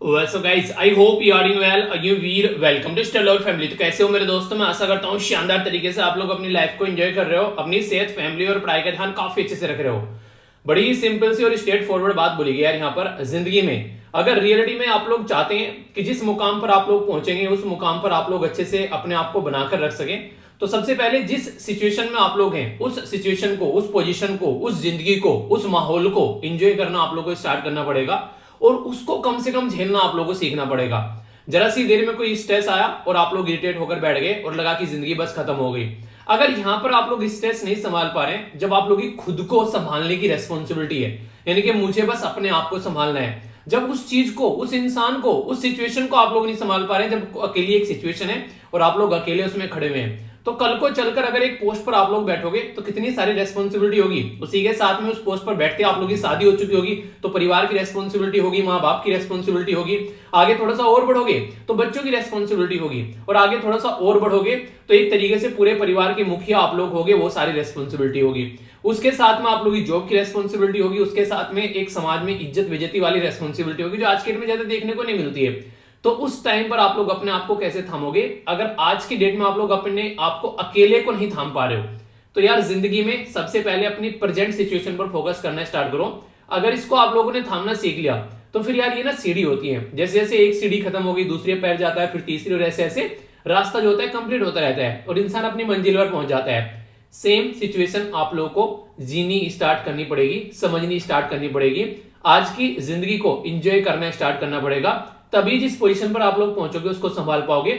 So guys I hope you are doing well. You were welcome to स्टेल और family. तो कैसे हो मेरे दोस्तों? मैं आशा करता हूँ शानदार तरीके से आप लोग अपनी लाइफ को एंजॉय कर रहे हो, अपनी सेहत, फैमिली और पढ़ाई का ध्यान काफी अच्छे से रख रहे हो। बड़ी ही सिंपल सी और स्ट्रेट फॉरवर्ड बात बोली गई यार यहाँ पर। जिंदगी में अगर रियलिटी में आप लोग चाहते हैं कि जिस मुकाम पर आप लोग पहुंचेंगे उस मुकाम पर आप लोग अच्छे से अपने आप को बनाकर रख सकें, तो सबसे पहले जिस सिचुएशन में आप लोग हैं उस सिचुएशन को, उस पोजीशन को, उस जिंदगी को, उस माहौल को एंजॉय करना आप लोग को स्टार्ट करना पड़ेगा और उसको कम से कम झेलना आप लोगों को सीखना पड़ेगा। जरा सी देर में कोई स्ट्रेस आया और आप लोग इरिटेट होकर बैठ गए और लगा कि जिंदगी बस खत्म हो गई। अगर यहां पर आप लोग स्ट्रेस नहीं संभाल पा रहे हैं, जब आप लोग की खुद को संभालने की रेस्पॉन्सिबिलिटी है, यानी कि मुझे बस अपने आप को संभालना है, जब उस चीज को, उस इंसान को, उस सिचुएशन को आप लोग नहीं संभाल पा रहे हैं, जब अकेली एक सिचुएशन है और आप लोग अकेले उसमें खड़े हुए हैं, तो कल को चलकर अगर एक पोस्ट पर आप लोग बैठोगे तो कितनी सारी रेस्पॉन्सिबिलिटी होगी। उसी के साथ में उस पोस्ट पर बैठते आप लोगों की शादी हो चुकी होगी तो परिवार की रेस्पॉन्सिबिलिटी होगी, माँ बाप की रेस्पॉन्सिबिलिटी होगी। आगे थोड़ा सा और बढ़ोगे तो बच्चों की रेस्पॉन्सिबिलिटी होगी और आगे थोड़ा सा और बढ़ोगे तो एक तरीके से पूरे परिवार के मुखिया आप लोग होगे, वो सारी रेस्पॉन्सिबिलिटी होगी। उसके साथ में आप लोगों की जॉब की रेस्पॉन्सिबिलिटी होगी, उसके साथ में एक समाज में इज्जत बेइज्जती वाली रेस्पॉन्सिबिलिटी होगी जो आज के डेट में ज्यादा देखने को नहीं मिलती है। तो उस टाइम पर आप लोग अपने आप को कैसे थामोगे? अगर आज की डेट में आप लोग अपने आप को अकेले को नहीं थाम पा रहे हो तो यार जिंदगी में सबसे पहले अपनी प्रेजेंट सिचुएशन पर फोकस करना स्टार्ट करो। अगर इसको आप लोगों ने थामना सीख लिया तो फिर यार ये ना सीढ़ी होती है, जैसे जैसे एक सीढ़ी खत्म हो गई दूसरी पैर जाता है, फिर तीसरी, और ऐसे ऐसे रास्ता जो होता है कंप्लीट होता रहता है और इंसान अपनी मंजिल पर पहुंच जाता है। सेम सिचुएशन आप लोगों को जीनी स्टार्ट करनी पड़ेगी, समझनी स्टार्ट करनी पड़ेगी, आज की जिंदगी को एंजॉय करना स्टार्ट करना पड़ेगा। तभी जिस पोजीशन पर आप लोग पहुंचोगे उसको संभाल पाओगे,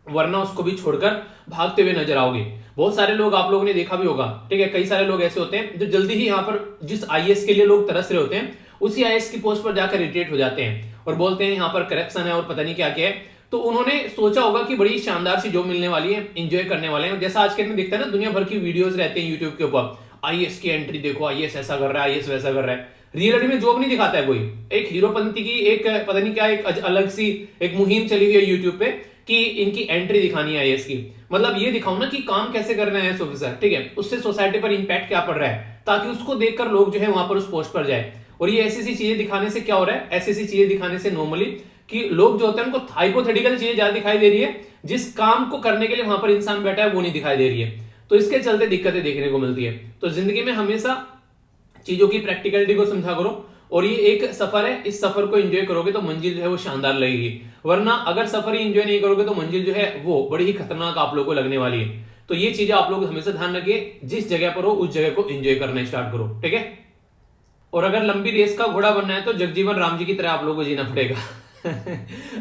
वरना उसको भी छोड़कर भागते हुए नजर आओगे। बहुत सारे लोग आप लोगों ने देखा भी होगा, ठीक है, कई सारे लोग ऐसे होते हैं जो जल्दी ही यहाँ पर जिस आईएएस के लिए लोग तरस रहे होते हैं उसी आईएएस की पोस्ट पर जाकर रिटेट हो जाते हैं और बोलते हैं यहाँ पर करप्शन है और पता नहीं क्या क्या है। तो उन्होंने सोचा होगा कि बड़ी शानदार सी जॉब मिलने वाली है, एंजॉय करने वाले हैं। जैसा आज के दिन दिखता है ना, दुनिया भर की वीडियोस रहते हैं यूट्यूब के ऊपर, आईएएस की एंट्री देखो, आईएएस ऐसा कर रहा है, आईएएस वैसा कर रहा है। रियलिटी में जॉब नहीं दिखाता है कोई, एक हीरोपंती की एक पता नहीं क्या एक अलग सी एक मुहिम चली हुई है यूट्यूब पे कि इनकी एंट्री दिखानी है आईएएस की। मतलब ये दिखाओ ना कि काम कैसे करना है ऑफिसर, ठीक है, उससे सोसाइटी पर इंपैक्ट क्या पड़ रहा है, ताकि उसको देखकर लोग जो है वहां पर उस पोस्ट पर जाए। और ये ऐसी सी चीजें दिखाने से क्या हो रहा है, ऐसी सी चीजें दिखाने से नॉर्मली कि लोग जो होते हैं उनको हाइपोथेटिकल चीजें ज्यादा दिखाई दे रही है, जिस काम को करने के लिए वहां पर इंसान बैठा है वो नहीं दिखाई दे रही है। तो इसके चलते दिक्कतें देखने को मिलती है। तो जिंदगी में हमेशा चीजों की प्रैक्टिकलिटी को समझा करो और ये एक सफर है, इस सफर को एंजॉय करोगे तो मंजिल जो है वो शानदार लगेगी, वरना अगर सफर ही एंजॉय नहीं करोगे तो मंजिल जो है वो बड़ी ही खतरनाक आप लोगों को लगने वाली है। तो ये चीजें आप लोग हमेशा ध्यान रखिए, जिस जगह पर हो उस जगह को एंजॉय करना स्टार्ट करो, ठीक है। और अगर लंबी रेस का घोड़ा बनना है तो जगजीवन राम जी की तरह आप लोगों को जीना पड़ेगा।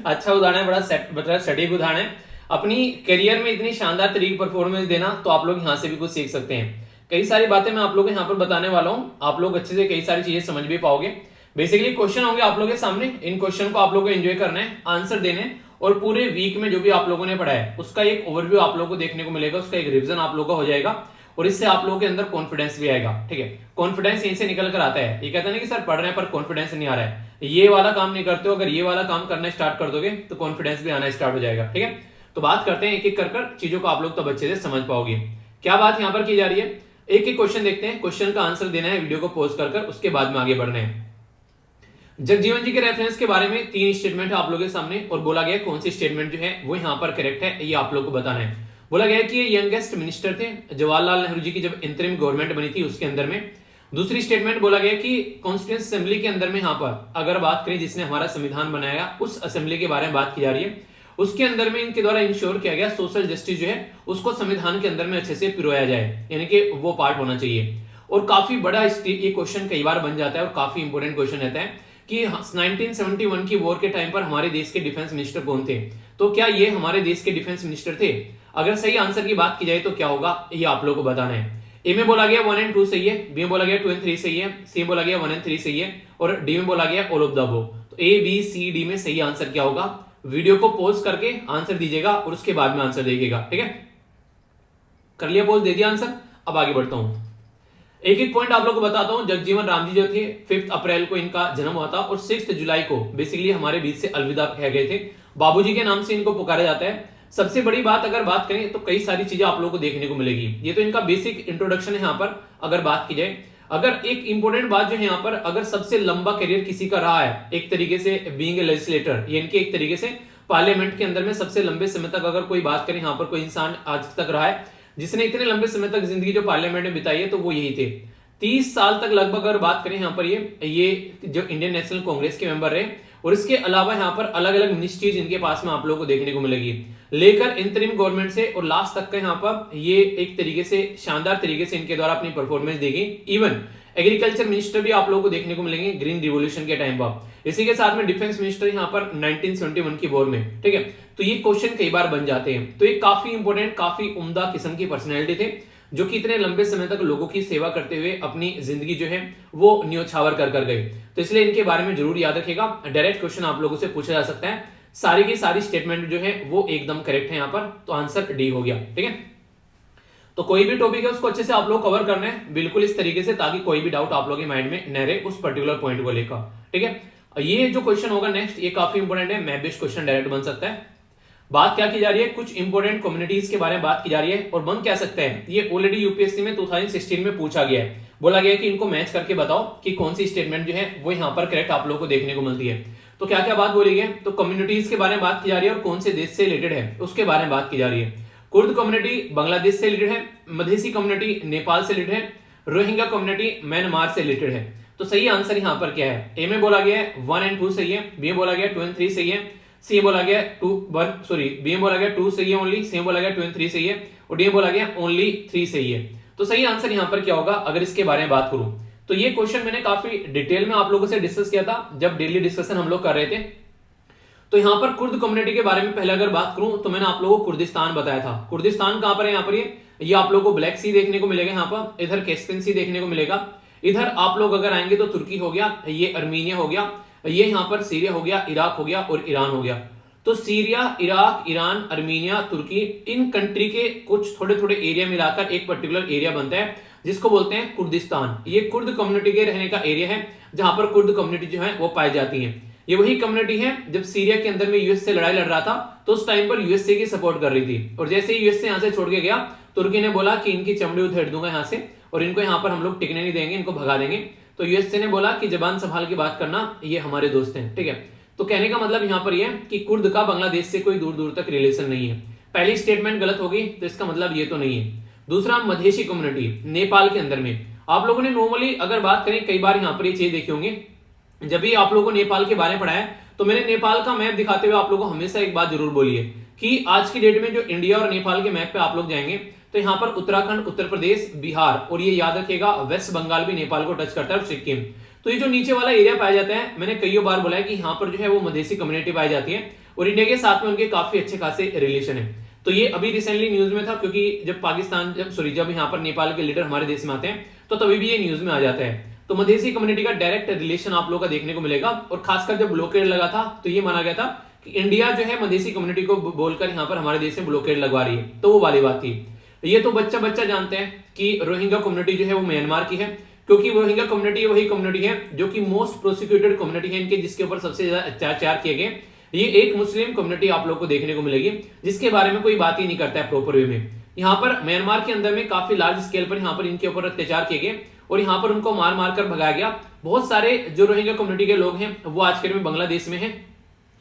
अच्छा उदाहरण है, बड़ा सटीक उदाहरण है। अपनी करियर में इतनी शानदार तरीके परफॉर्मेंस देना तो आप लोग यहां से भी कुछ सीख सकते हैं। कई सारी बातें मैं आप लोगों को यहाँ पर बताने वाला हूं, आप लोग अच्छे से कई सारी चीजें समझ भी पाओगे। बेसिकली क्वेश्चन होंगे आप लोगों के सामने, इन क्वेश्चन को आप लोगों को एंजॉय करना है, आंसर देने, और पूरे वीक में जो भी आप लोगों ने पढ़ा है उसका एक ओवरव्यू आप लोगों को देखने को मिलेगा, उसका एक रिविजन आप लोगों का हो जाएगा और इससे आप लोगों के अंदर कॉन्फिडेंस भी आएगा, ठीक है। कॉन्फिडेंस यहीं से निकल कर आता है। ये कहता है ना कि सर पढ़ रहे हैं पर कॉन्फिडेंस नहीं आ रहा है, ये वाला काम नहीं करते हो, अगर ये वाला काम करना स्टार्ट कर दोगे तो कॉन्फिडेंस भी आना स्टार्ट हो जाएगा, ठीक है। तो बात करते हैं एक एक कर चीजों को आप लोग तब अच्छे से समझ पाओगे। क्या बात यहाँ पर की जा रही है, एक एक क्वेश्चन देखते हैं, क्वेश्चन का आंसर देना है, वीडियो को पॉज कर उसके बाद में आगे बढ़ना है। जगजीवन जी के रेफरेंस के बारे में 3 स्टेटमेंट है आप लोगों के सामने और बोला गया कौन सी स्टेटमेंट जो है वो यहाँ पर करेक्ट है, ये आप लोग को बताना है। बोला गया कि ये यंगेस्ट मिनिस्टर थे जवाहरलाल नेहरू जी की जब इंतरिम गवर्नमेंट बनी थी उसके अंदर में। दूसरी स्टेटमेंट बोला गया कि कॉन्स्टिट्यूएंट असेंबली के अंदर में यहाँ पर अगर बात करें जिसने हमारा संविधान बनाया उस असेंबली के बारे में बात की जा रही है, उसके अंदर में इनके द्वारा इंश्योर किया गया सोशल जस्टिस जो है उसको संविधान के अंदर में अच्छे से पिरोया जाए, यानी कि वो पार्ट होना चाहिए। और काफी बड़ा ये क्वेश्चन कई बार बन जाता है और काफी इंपोर्टेंट क्वेश्चन रहता है कि 1971 की वॉर के टाइम पर हमारे देश के डिफेंस मिनिस्टर कौन थे, तो क्या ये हमारे देश के डिफेंस मिनिस्टर थे? अगर सही आंसर की बात की जाए तो क्या होगा, ये आप लोगों को बताना है। ए में बोला गया 1 and 2 सही है, बी में बोला गया 2 and 3 सही है, सी में बोला गया 1 and 3 सही है और डी में बोला गया ऑल ऑफ द अबव। तो ए बी सी डी में सही आंसर क्या होगा? वीडियो को पॉज करके आंसर दीजिएगा और उसके बाद में आंसर देखिएगा, ठीक है। कर लिया पॉज, दे दिया आंसर, अब आगे बढ़ता हूं। एक एक पॉइंट आप लोगों को बताता हूं। जगजीवन राम जी जो थे 5 अप्रैल को इनका जन्म हुआ था और 6 जुलाई को बेसिकली हमारे बीच से अलविदा कह गए थे। बाबूजी के नाम से इनको पुकारा जाता है। सबसे बड़ी बात अगर बात करें तो कई सारी चीजें आप लोगों को देखने को मिलेगी। ये तो इनका बेसिक इंट्रोडक्शन है यहाँ पर अगर बात की जाए। अगर एक इंपॉर्टेंट बात जो है यहाँ पर, अगर सबसे लंबा करियर किसी का रहा है एक तरीके से बीइंग ए लेजिस्लेटर, यानी कि एक तरीके से पार्लियामेंट के अंदर में सबसे लंबे समय तक अगर कोई बात करें यहाँ पर, कोई इंसान आज तक रहा है जिसने इतने लंबे समय तक जिंदगी जो पार्लियामेंट में बिताई है, तो वो यही थे। 30 साल तक लगभग अगर बात करें यहाँ पर, ये जो इंडियन नेशनल कांग्रेस के मेंबर रहे, और इसके अलावा यहाँ पर अलग अलग मिनिस्ट्रीज इनके पास में आप लोगों को देखने को मिलेगी, लेकर इंतरिम गवर्नमेंट से और लास्ट तक का यहाँ पर ये एक तरीके से शानदार तरीके से इनके द्वारा अपनी परफॉर्मेंस देगी। इवन एग्रीकल्चर मिनिस्टर भी आप लोगों को देखने को मिलेंगे ग्रीन रिवॉल्यूशन के टाइम पर। इसी के साथ में डिफेंस मिनिस्टर यहाँ पर 1971 की वॉर में, ठीक है। तो ये क्वेश्चन कई बार बन जाते हैं। तो ये काफी इंपॉर्टेंट, काफी उम्दा किस्म की पर्सनैलिटी थे जो कि इतने लंबे समय तक लोगों की सेवा करते हुए अपनी जिंदगी जो है वो न्योछावर कर गए। तो इसलिए इनके बारे में जरूर याद रखिएगा। डायरेक्ट क्वेश्चन आप लोगों से पूछा जा सकता है। सारी की सारी स्टेटमेंट जो है वो एकदम करेक्ट है यहाँ पर, तो आंसर डी हो गया, ठीक है। तो कोई भी टॉपिक है उसको अच्छे से आप लोग कवर करना है बिल्कुल इस तरीके से, ताकि कोई भी डाउट आप लोगों के माइंड में न रहे उस पर्टिकुलर पॉइंट को लेकर, ठीक है। ये जो क्वेश्चन होगा नेक्स्ट, ये काफी इंपॉर्टेंट है, मैप बेस्ड क्वेश्चन डायरेक्ट बन सकता है। बात क्या की जा रही है, कुछ इंपॉर्टेंट कम्युनिटीज के बारे में बात की जा रही है, और बन क्या सकता है, ये ऑलरेडी यूपीएससी में 2016 में पूछा गया है। बोला गया कि इनको मैच करके बताओ कि कौन सी स्टेटमेंट जो है वो यहाँ पर करेक्ट आप लोगों को देखने को मिलती है। तो क्या क्या बात बोली गई, तो कम्युनिटीज के बारे में बात की जा रही है, और कौन से देश से रिलेटेड है उसके बारे में बात की जा रही है। कुर्द कम्युनिटी बांग्लादेश से रिलेटेड है, मधेसी कम्युनिटी नेपाल से रिलेटेड है, रोहिंग्या कम्युनिटी म्यांमार से रिलेटेड है। तो सही आंसर यहाँ पर क्या है, ए में बोला गया है 1 और 2 सही है, बी में बोला गया 2 और 3 सही है, सी बोला गया 2 1 सॉरी बी में बोला गया 2 सही है ओनली, सी में बोला गया 2 और 3 सही है, और डी में बोला गया ओनली 3 सही है। तो सही आंसर यहाँ पर क्या होगा अगर इसके बारे में बात करूं, तो ये क्वेश्चन मैंने काफी डिटेल में आप लोगों से डिस्कस किया था जब डेली डिस्कशन हम लोग कर रहे थे। तो यहाँ पर कुर्द कम्युनिटी के बारे में पहले अगर बात करूं तो मैंने आप लोगों को कुर्दिस्तान बताया था। कुर्दिस्तान कहां पर है, यहाँ पर ये आप लोगों को ब्लैक सी देखने को मिलेगा, यहाँ पर इधर कैस्पियन सी देखने को मिलेगा। इधर आप लोग अगर आएंगे तो तुर्की हो गया, ये अर्मीनिया हो गया, ये यहाँ पर सीरिया हो गया, इराक हो गया और ईरान हो गया। तो Syria, Iraq, Iran, Armenia, Turkey, इन कंट्री के कुछ थोड़े थोड़े एरिया मिलाकर एक पर्टिकुलर एरिया बनता है जिसको बोलते हैं कुर्दिस्तान। ये कुर्द कम्युनिटी के रहने का एरिया है जहां पर कुर्द कम्युनिटी जो है वो पाई जाती है। ये वही कम्युनिटी है जब सीरिया के अंदर में यूएस से लड़ाई लड़ रहा था तो उस टाइम पर यूएसए की सपोर्ट कर रही थी, और जैसे ही यूएसए यहां से छोड़ के गया तुर्की ने बोला कि इनकी चमड़ी उधेड़ दूंगा यहां से, और इनको यहां पर हम लोग टिकने नहीं देंगे, इनको भगा देंगे। तो यूएसए ने बोला कि जबान संभाल के बात करना, ये हमारे दोस्त हैं, ठीक है। तो कहने का मतलब यहाँ पर यह कि कुर्द का बांग्लादेश से कोई दूर दूर तक रिलेशन नहीं है। पहली स्टेटमेंट गलत होगी तो इसका मतलब ये तो नहीं है। दूसरा, मधेसी कम्युनिटी नेपाल के अंदर में, आप लोगों ने नॉर्मली अगर बात करें कई बार यहाँ पर ये चीज देखे होंगे, जब भी आप लोगों को नेपाल के बारे में पढ़ा है तो मैंने नेपाल का मैप दिखाते हुए आप लोगों को हमेशा एक बात जरूर बोली है कि आज की डेट में जो इंडिया और नेपाल के मैप पे आप लोग जाएंगे तो यहाँ पर उत्तराखंड, उत्तर प्रदेश, बिहार, और ये याद रखिएगा वेस्ट बंगाल भी नेपाल को टच करता है, और सिक्किम। तो ये जो नीचे वाला एरिया पाया जाता है, मैंने कई बार बोला है कि यहाँ पर जो है वो मधेसी कम्युनिटी पाई जाती है, और इंडिया के साथ में उनके काफी अच्छे खासे रिलेशन है। तो ये अभी रिसेंटली न्यूज में था, क्योंकि जब पाकिस्तान जब यहाँ पर नेपाल के लीडर हमारे देश में आते हैं तो तभी भी ये न्यूज में आ जाता है। तो मधेसी कम्युनिटी का डायरेक्ट रिलेशन आप लोगों का देखने को मिलेगा, और खासकर जब ब्लॉकेड लगा था तो ये माना गया था कि इंडिया जो है मधेसी कम्युनिटी को बोलकर यहाँ पर हमारे देश में ब्लॉकेड लगवा रही है, तो वो वाली बात थी। ये तो बच्चा जानते हैं कि रोहिंग्या कम्युनिटी जो है वो म्यांमार की है, क्योंकि रोहिंग्या कम्युनिटी वही कम्युनिटी है जो कि मोस्ट प्रोसिक्यूटेड कम्युनिटी है इनके, जिसके ऊपर सबसे ज्यादा अत्याचार किए गए। ये एक मुस्लिम कम्युनिटी आप लोग को देखने को मिलेगी जिसके बारे में कोई बात ही नहीं करता है प्रॉपर वे में। यहाँ पर म्यांमार के अंदर में काफी लार्ज स्केल पर यहाँ पर इनके ऊपर अत्याचार किए गए, और यहाँ पर उनको मार मार कर भगाया गया। बहुत सारे जो रोहिंग्या कम्युनिटी के लोग हैं वो आज के दिन में बांग्लादेश में हैं।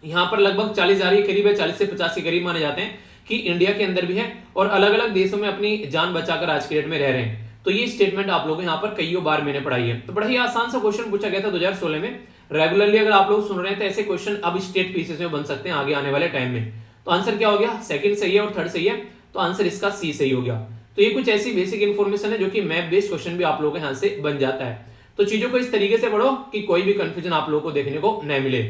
यहाँ पर लगभग 40,000 के करीब है, 40 से 50 के करीब माने जाते हैं कि इंडिया के अंदर भी है, और अलग अलग देशों में अपनी जान बचाकर आज के डेट में रह रहे हैं। तो ये स्टेटमेंट आप लोग यहाँ पर कई बार मैंने पढ़ाई है। तो बड़ा ही आसान सा क्वेश्चन पूछा गया था 2016 में। रेगुलरली अगर आप लोग सुन रहे हैं तो ऐसे क्वेश्चन अब स्टेट पीसीएस में बन सकते हैं आगे आने वाले टाइम में। तो आंसर क्या हो गया, सेकंड सही है और थर्ड सही है, तो आंसर इसका सी सही हो गया। तो ये कुछ ऐसी बेसिक इन्फॉर्मेशन है जो कि मैप बेस्ड क्वेश्चन भी आप लोगों के यहाँ से बन जाता है। तो चीजों को इस तरीके से पढ़ो कि कोई भी कंफ्यूजन आप लोगों को देखने को न मिले।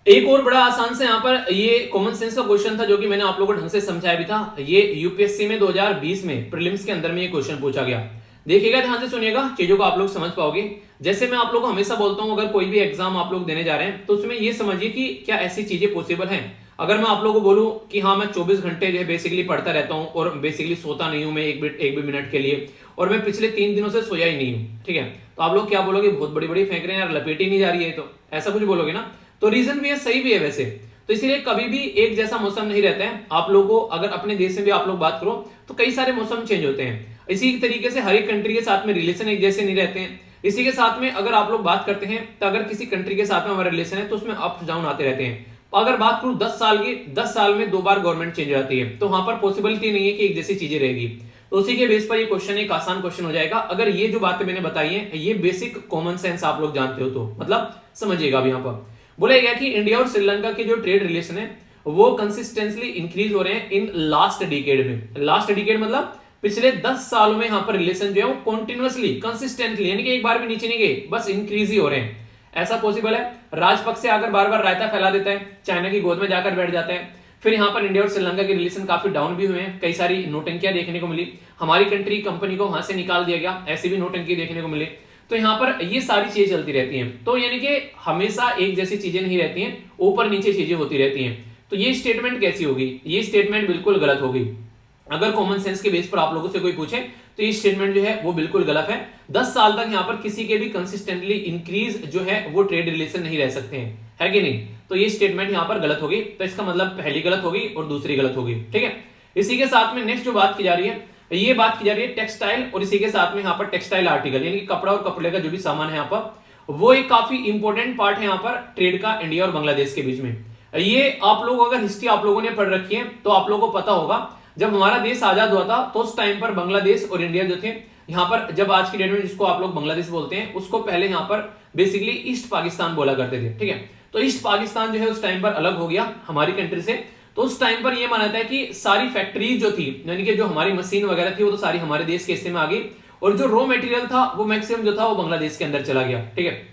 एक और बड़ा आसान से यहाँ पर ये कॉमन सेंस का क्वेश्चन था जो कि मैंने आप लोगों को ढंग से समझाया भी था। ये यूपीएससी में 2020 में प्रीलिम्स के अंदर में ये क्वेश्चन पूछा गया। देखिएगा, ध्यान से सुनिएगा, चीजों को आप लोग समझ पाओगे। जैसे मैं आप लोग को हमेशा बोलता हूं, अगर कोई भी एग्जाम आप लोग देने जा रहे हैं तो उसमें ये समझिए कि क्या ऐसी चीजें पॉसिबल हैं। अगर मैं आप लोगों को बोलूं कि हाँ मैं 24 घंटे जो है बेसिकली पढ़ता रहता हूं और बेसिकली सोता नहीं हूं मैं एक भी मिनट के लिए, और मैं पिछले 3 दिनों से सोया ही नहीं हूं, ठीक है, तो आप लोग क्या बोलोगे, बहुत बड़ी बड़ी फेंक रहे हैं यार, लपेट ही नहीं जा रही है, तो ऐसा कुछ बोलोगे ना। तो रीजन भी है, सही भी है वैसे। तो इसलिए कभी भी एक जैसा मौसम नहीं रहता है। आप लोगों को अगर अपने देश में भी आप लोग बात करो तो कई सारे मौसम चेंज होते हैं। इसी तरीके से हर एक कंट्री के साथ में रिलेशन एक जैसे नहीं रहते हैं। इसी के साथ में अगर आप लोग बात करते हैं तो अगर किसी कंट्री के साथ में हमारा रिलेशन है तो उसमें अप डाउन आते रहते हैं। अगर बात करूं 10 साल की, 10 साल में 2 बार गवर्नमेंट चेंज हो जाती है, तो वहां पर पॉसिबिलिटी नहीं है कि एक जैसी चीजें रहेगी। तो उसी के बेस पर ये क्वेश्चन एक आसान क्वेश्चन हो जाएगा अगर ये जो बातें मैंने बताई हैं ये बेसिक कॉमन सेंस आप लोग जानते हो तो, मतलब समझिएगा। अब यहाँ पर बोला गया कि इंडिया और श्रीलंका के जो ट्रेड रिलेशन है वो कंसिस्टेंटली इंक्रीज हो रहे हैं इन लास्ट डिकेड में। लास्ट डिकेड मतलब पिछले 10 सालों में यहाँ पर रिलेशन जो है वो कंटिन्यूअसली कंसिस्टेंटली, यानी कि एक बार भी नीचे नहीं गए, बस इंक्रीज ही हो रहे हैं। ऐसा पॉसिबल है? राजपक्ष से आकर बार बार रायता फैला देता है, चाइना की गोद में जाकर बैठ जाता है। फिर यहाँ पर इंडिया और श्रीलंका के रिलेशन काफी डाउन भी हुए हैं, कई सारी नोटंकियां देखने को मिली, हमारी कंट्री कंपनी को वहां से निकाल दिया गया, ऐसी भी नोटंकी देखने को मिली। तो यहाँ पर ये सारी चीजें चलती रहती हैं। तो यानी कि हमेशा एक जैसी चीजें नहीं रहती हैं, ऊपर नीचे चीजें होती रहती हैं। तो ये स्टेटमेंट कैसी होगी? ये स्टेटमेंट बिल्कुल गलत होगी। अगर कॉमन सेंस के बेस पर आप लोगों से कोई पूछे तो ये स्टेटमेंट जो है वो बिल्कुल गलत है। 10 साल तक यहाँ पर किसी के भी कंसिस्टेंटली इंक्रीज जो है वो ट्रेड रिलेशन नहीं रह सकते हैं, है कि नहीं? तो ये स्टेटमेंट यहाँ पर गलत होगी। तो इसका मतलब पहली गलत होगी और दूसरी गलत होगी, ठीक है। इसी के साथ में नेक्स्ट जो बात की जा रही है, ये बात की जा रही है टेक्सटाइल, और इसी के साथ में यहाँ पर टेक्सटाइल आर्टिकल यानी कि कपड़ा और कपड़े का जो भी सामान है यहाँ पर, वो एक काफी इंपॉर्टेंट पार्ट है यहाँ पर ट्रेड का इंडिया और बांग्लादेश के बीच में। ये आप लोग अगर हिस्ट्री आप लोगों ने पढ़ रखी है तो आप लोगों को पता होगा जब हमारा देश आजाद हुआ था तो उस टाइम पर बांग्लादेश और इंडिया जो थे यहाँ पर, जब आज की डेट में जिसको आप लोग बांग्लादेश बोलते हैं उसको पहले यहाँ पर बेसिकली ईस्ट पाकिस्तान बोला करते थे, ठीक है। तो ईस्ट पाकिस्तान जो है उस टाइम पर अलग हो गया हमारी कंट्री से। तो उस टाइम पर यह माना था कि सारी फैक्ट्रीज जो थी, यानी कि जो हमारी मशीन वगैरह थी, वो तो सारी हमारे देश के हिस्से में आ गई, और जो रॉ मटेरियल था वो मैक्सिमम जो था वो बांग्लादेश के अंदर चला गया, ठीक है।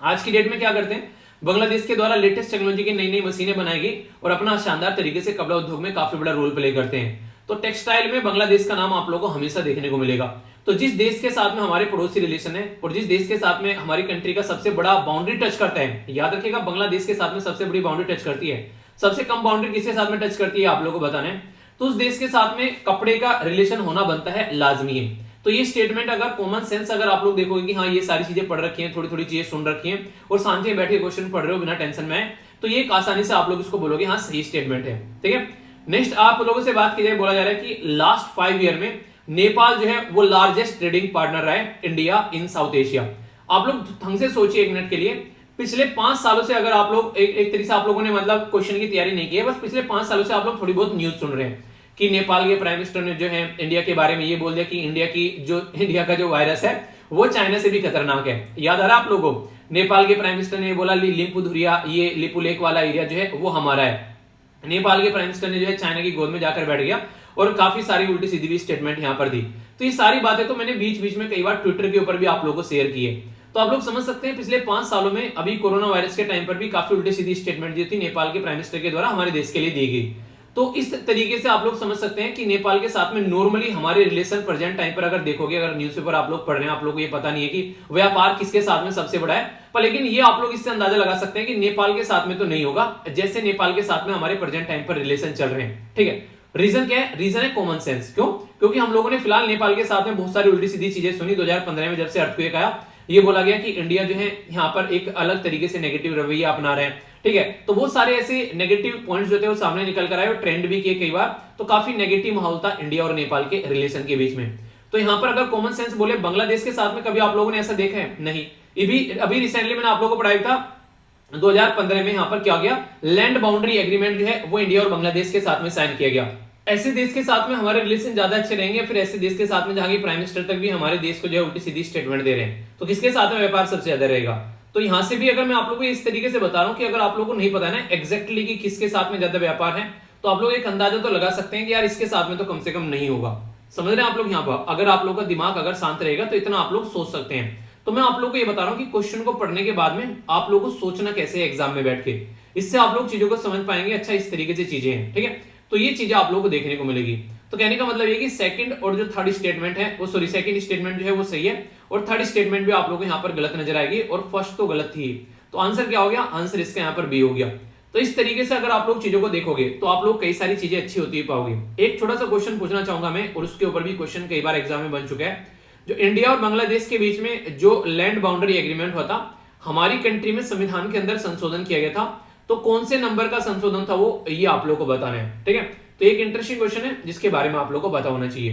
आज की डेट में क्या करते हैं, बांग्लादेश के द्वारा लेटेस्ट टेक्नोलॉजी की नई नई मशीनें बनाई गई और अपना शानदार तरीके से कपड़ा उद्योग में काफी बड़ा रोल प्ले करते हैं। तो टेक्सटाइल में बांग्लादेश का नाम आप लोगों को हमेशा देखने को मिलेगा। तो जिस देश के साथ में हमारे पड़ोसी रिलेशन है और जिस देश के साथ में हमारी कंट्री का सबसे बड़ा बाउंड्री टच करता है, याद रखिएगा बांग्लादेश के साथ में सबसे बड़ी बाउंड्री टच करती है, सबसे कम बाउंड्री किसके साथ में टच करती है आप लोगों को बताना है, तो उस देश के साथ में कपड़े का रिलेशन होना बनता है, लाजमी है। तो ये स्टेटमेंट अगर कॉमन सेंस अगर आप लोग देखोगे कि हाँ ये सारी चीजें पढ़ रखी हैं, थोड़ी थोड़ी चीजें सुन रखी हैं और शांति में बैठे क्वेश्चन पढ़ रहे हो बिना टेंशन में, तो ये आसानी से आप लोग इसको बोलोगे हाँ सही स्टेटमेंट है, ठीक है। नेक्स्ट आप लोगों से बात की जाए, बोला जा रहा है कि लास्ट 5 ईयर में नेपाल जो है वो लार्जेस्ट ट्रेडिंग पार्टनर रहा है इंडिया इन साउथ एशिया। आप लोग ढंग से सोचिए एक मिनट के लिए, पिछले 5 सालों से अगर आप लोग एक तरीके से आप लोगों ने मतलब क्वेश्चन की तैयारी नहीं की है, बस पिछले 5 सालों से आप लोग थोड़ी बहुत न्यूज सुन रहे हैं कि नेपाल के प्राइम मिनिस्टर ने जो है इंडिया के बारे में ये बोल दिया कि इंडिया का जो वायरस है वो चाइना से भी खतरनाक है। याद आ रहा है आप लोगों को? नेपाल के प्राइम मिनिस्टर ने बोला लिपुधुरिया, ये लिपुलेख वाला एरिया जो है वो हमारा है। नेपाल के प्राइम मिनिस्टर ने जो है चाइना की गोद में जाकर बैठ गया और काफी सारी उल्टी सीधी भी स्टेटमेंट यहां पर दी। तो ये सारी बातें तो मैंने बीच बीच में कई बार ट्विटर के ऊपर भी आप लोगों को शेयर की है। तो आप लोग समझ सकते हैं पिछले 5 सालों में अभी कोरोना वायरस के टाइम पर भी काफी उल्टी सीधी स्टेटमेंट जो थी नेपाल के प्राइम मिनिस्टर के द्वारा हमारे देश के लिए दी गई। तो इस तरीके से आप लोग समझ सकते हैं कि नेपाल के साथ में नॉर्मली हमारे रिलेशन प्रेजेंट टाइम पर अगर देखोगे, अगर न्यूज़पेपर आप लोग पढ़ रहे हैं, आप लोग को ये पता नहीं है कि व्यापार किसके साथ में सबसे बड़ा है, पर लेकिन ये आप लोग इससे अंदाजा लगा सकते हैं कि नेपाल के साथ में तो नहीं होगा जैसे नेपाल के साथ में हमारे प्रेजेंट टाइम पर रिलेशन चल रहे हैं, ठीक है। रीजन क्या है? रीजन है कॉमन सेंस। क्यों? क्योंकि हम लोगों ने फिलहाल नेपाल के साथ में बहुत सारी उल्टी सीधी चीजें सुनी। 2015 में जब से अर्थक्वेक आया, ये बोला गया कि इंडिया जो है यहाँ पर एक अलग तरीके से नेगेटिव रवैया अपना रहे हैं, ठीक है। तो बहुत सारे ऐसे नेगेटिव पॉइंट्स जो थे वो सामने निकल कर आए और ट्रेंड भी किए कई बार। तो काफी नेगेटिव माहौल था इंडिया और नेपाल के रिलेशन के बीच में। तो यहाँ पर अगर कॉमन सेंस बोले, बांग्लादेश के साथ में कभी आप लोगों ने ऐसा देखा है? नहीं। अभी रिसेंटली मैंने आप लोगों को पढ़ाया था 2015 में यहाँ पर क्या गया, लैंड बाउंड्री एग्रीमेंट जो है वो इंडिया और बांग्लादेश के साथ में साइन किया गया। ऐसे देश के साथ में हमारे रिलेशन ज्यादा अच्छे रहेंगे, फिर ऐसे देश के साथ में जहां की प्राइम मिनिस्टर तक भी हमारे देश को जो है उल्टी सीधी स्टेटमेंट दे रहे हैं, तो किसके साथ में व्यापार सबसे ज्यादा रहेगा। तो यहां से भी अगर मैं आप लोगों को इस तरीके से बता रहा हूं कि अगर आप लोगों को नहीं पता ना एग्जैक्टली कि किसके साथ में ज्यादा व्यापार है, तो आप लोग एक अंदाजा तो लगा सकते हैं कि यार इसके साथ में तो कम से कम नहीं होगा। समझ रहे हैं आप लोग? यहाँ पर अगर आप लोग का दिमाग अगर शांत रहेगा तो इतना आप लोग सोच सकते हैं। तो मैं आप लोग को ये बता रहा हूँ कि क्वेश्चन को पढ़ने के बाद में आप लोग को सोचना कैसे है एग्जाम में बैठ के, इससे आप लोग चीजों को समझ पाएंगे। अच्छा इस तरीके से चीजें हैं, ठीक है। तो ये चीजें आप लोगों को देखने को मिलेगी। तो कहने का मतलब ये कि सेकंड और जो थर्ड स्टेटमेंट है वो सेकंड स्टेटमेंट जो है वो सही है और थर्ड स्टेटमेंट भी आप लोगों को यहाँ पर गलत नजर आएगी और फर्स्ट तो गलत थी। तो आंसर क्या हो गया? आंसर इसका यहाँ पर बी हो गया। तो इस तरीके से अगर आप लोग चीजों को देखोगे तो आप लोग कई सारी चीजें अच्छी होती पाओगे। एक छोटा सा क्वेश्चन पूछना चाहूंगा मैं, और उसके ऊपर भी क्वेश्चन कई बार एग्जाम में बन चुका है। जो इंडिया और बांग्लादेश के बीच में जो लैंड बाउंड्री एग्रीमेंट हुआ था, हमारी कंट्री में संविधान के अंदर संशोधन किया गया था, तो कौन से नंबर का संशोधन था वो, ये आप लोग को बताना है, ठीक है। तो एक इंटरेस्टिंग क्वेश्चन है जिसके बारे में आप लोग को पता होना चाहिए।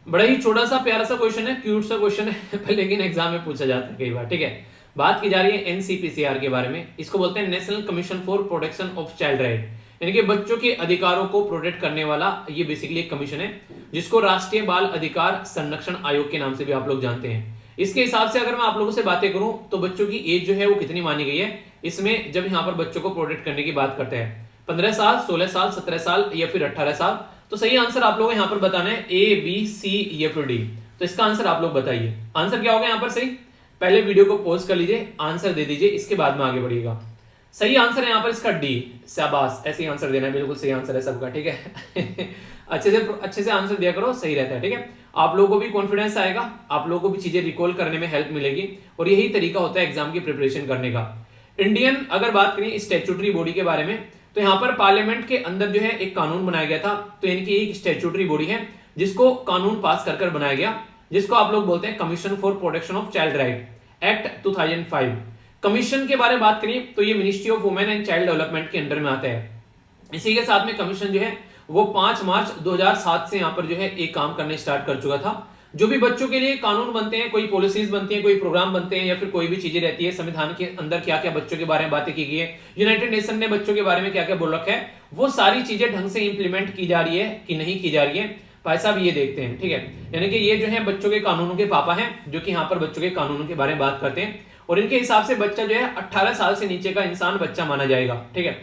बड़ा ही छोटा सा प्यारा सा क्वेश्चन है, क्यूट सा क्वेश्चन है पर लेकिन एग्जाम में पूछा जाता है कई बार। ठीक है, बात की जा रही है एनसीपीसीआर के बारे में। इसको बोलते हैं national commission for protection of child right, यानी कि बच्चों के अधिकारों को प्रोटेक्ट करने वाला ये बेसिकली एक कमीशन है, जिसको राष्ट्रीय बाल अधिकार संरक्षण आयोग के नाम से भी आप लोग जानते हैं। इसके हिसाब से अगर मैं आप लोगों से बातें करूं तो बच्चों की एज जो है वो कितनी मानी गई है इसमें, जब यहाँ पर बच्चों को प्रोटेक्ट करने की बात करते हैं, 15 साल, 16 साल, 17 साल या फिर 18 साल। तो सही आंसर आप लोगों को यहाँ पर बताना है ए, बी, सी या फिर डी। तो इसका आंसर आप लोग बताइए, आंसर क्या होगा यहाँ पर सही। पहले वीडियो को पॉज कर लीजिए, आंसर दे दीजिए, इसके बाद में आगे बढ़िएगा। सही आंसर है यहाँ पर इसका डी, शाबाश, ऐसे ही आंसर देना है, बिल्कुल सही आंसर है सबका। ठीक है अच्छे से आंसर दिया करो, सही रहता है। ठीक है, आप लोगों को भी कॉन्फिडेंस आएगा, आप लोगों को भी चीजें रिकॉल करने में हेल्प मिलेगी, और यही तरीका होता है एग्जाम की प्रिपरेशन करने का। इंडियन अगर बात करें स्टैट्यूटरी बॉडी के बारे में, तो यहाँ पर पार्लियामेंट के अंदर जो है एक कानून बनाया गया था। तो इनकी एक स्टैट्यूटरी बॉडी है जिसको कानून पास कर बनाया गया, जिसको आप लोग बोलते हैं commission for protection of child right act 2005। Commission के बारे में बात करें तो ये ministry of women and child development के अंडर में आता है। इसी के साथ में कमीशन जो है वो 5 मार्च 2007 से यहाँ पर जो है एक काम करने स्टार्ट कर चुका था। जो भी बच्चों के लिए कानून बनते हैं, कोई पॉलिसीज बनती हैं, कोई प्रोग्राम बनते हैं, या फिर कोई भी चीजें रहती है, संविधान के अंदर क्या क्या बच्चों के बारे में बातें की गई है, यूनाइटेड नेशन ने बच्चों के बारे में क्या क्या बोल रखा है, वो सारी चीजें ढंग से इंप्लीमेंट की जा रही है कि नहीं की जा रही है, भाई साहब ये देखते हैं। ठीक है, यानी कि ये जो है बच्चों के कानूनों के पापा हैं, जो कि यहाँ पर बच्चों के कानूनों के बारे में बात करते हैं, और इनके हिसाब से बच्चा जो है 18 साल से नीचे का इंसान बच्चा माना जाएगा। ठीक है,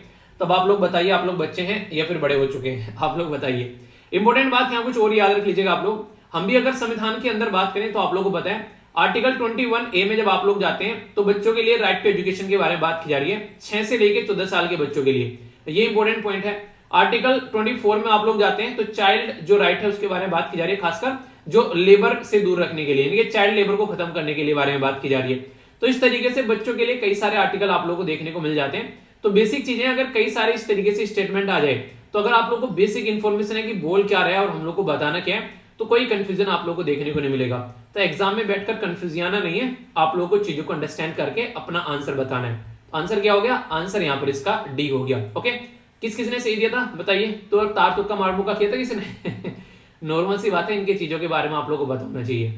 तब आप लोग बताइए, आप लोग बच्चे हैं या फिर बड़े हो चुके हैं, आप लोग बताइए। इंपॉर्टेंट बात यहाँ कुछ और याद रख लीजिएगा आप लोग। हम भी अगर संविधान के अंदर बात करें तो आप लोगों को पता है आर्टिकल 21A में जब आप लोग जाते हैं तो बच्चों के लिए राइट टू एजुकेशन के बारे में बात की जा रही है, 6 से लेकर 14 साल के बच्चों के लिए, ये इंपॉर्टेंट पॉइंट है। आर्टिकल 24 में आप लोग जाते हैं तो चाइल्ड जो राइट है उसके बारे में बात की जा रही है, खासकर जो लेबर से दूर रखने के लिए, यानी कि चाइल्ड लेबर को खत्म करने के लिए बारे में बात की जा रही है। तो इस तरीके से बच्चों के लिए कई सारे आर्टिकल आप लोगों को देखने को मिल जाते हैं। तो बेसिक चीजें अगर कई सारे इस तरीके से स्टेटमेंट आ जाए, तो अगर आप लोगों को बेसिक इंफॉर्मेशन है कि बोल क्या रहा है और हम लोग को बताना क्या है, तो कोई कंफ्यूजन आप लोगों को देखने को नहीं मिलेगा। तो एग्जाम में बैठकर कंफ्यूजियाना नहीं है, आप लोगों को चीजों को अंडरस्टैंड करके अपना आंसर बताना है। आंसर क्या हो गया, आंसर यहाँ पर इसका डी हो गया। ओके, किस किसने सही दिया था बताइए, तो तार तुक्का मार मुक्का किया था किसने नॉर्मल सी बात है, इनके चीजों के बारे में आप लोगों को बताना चाहिए।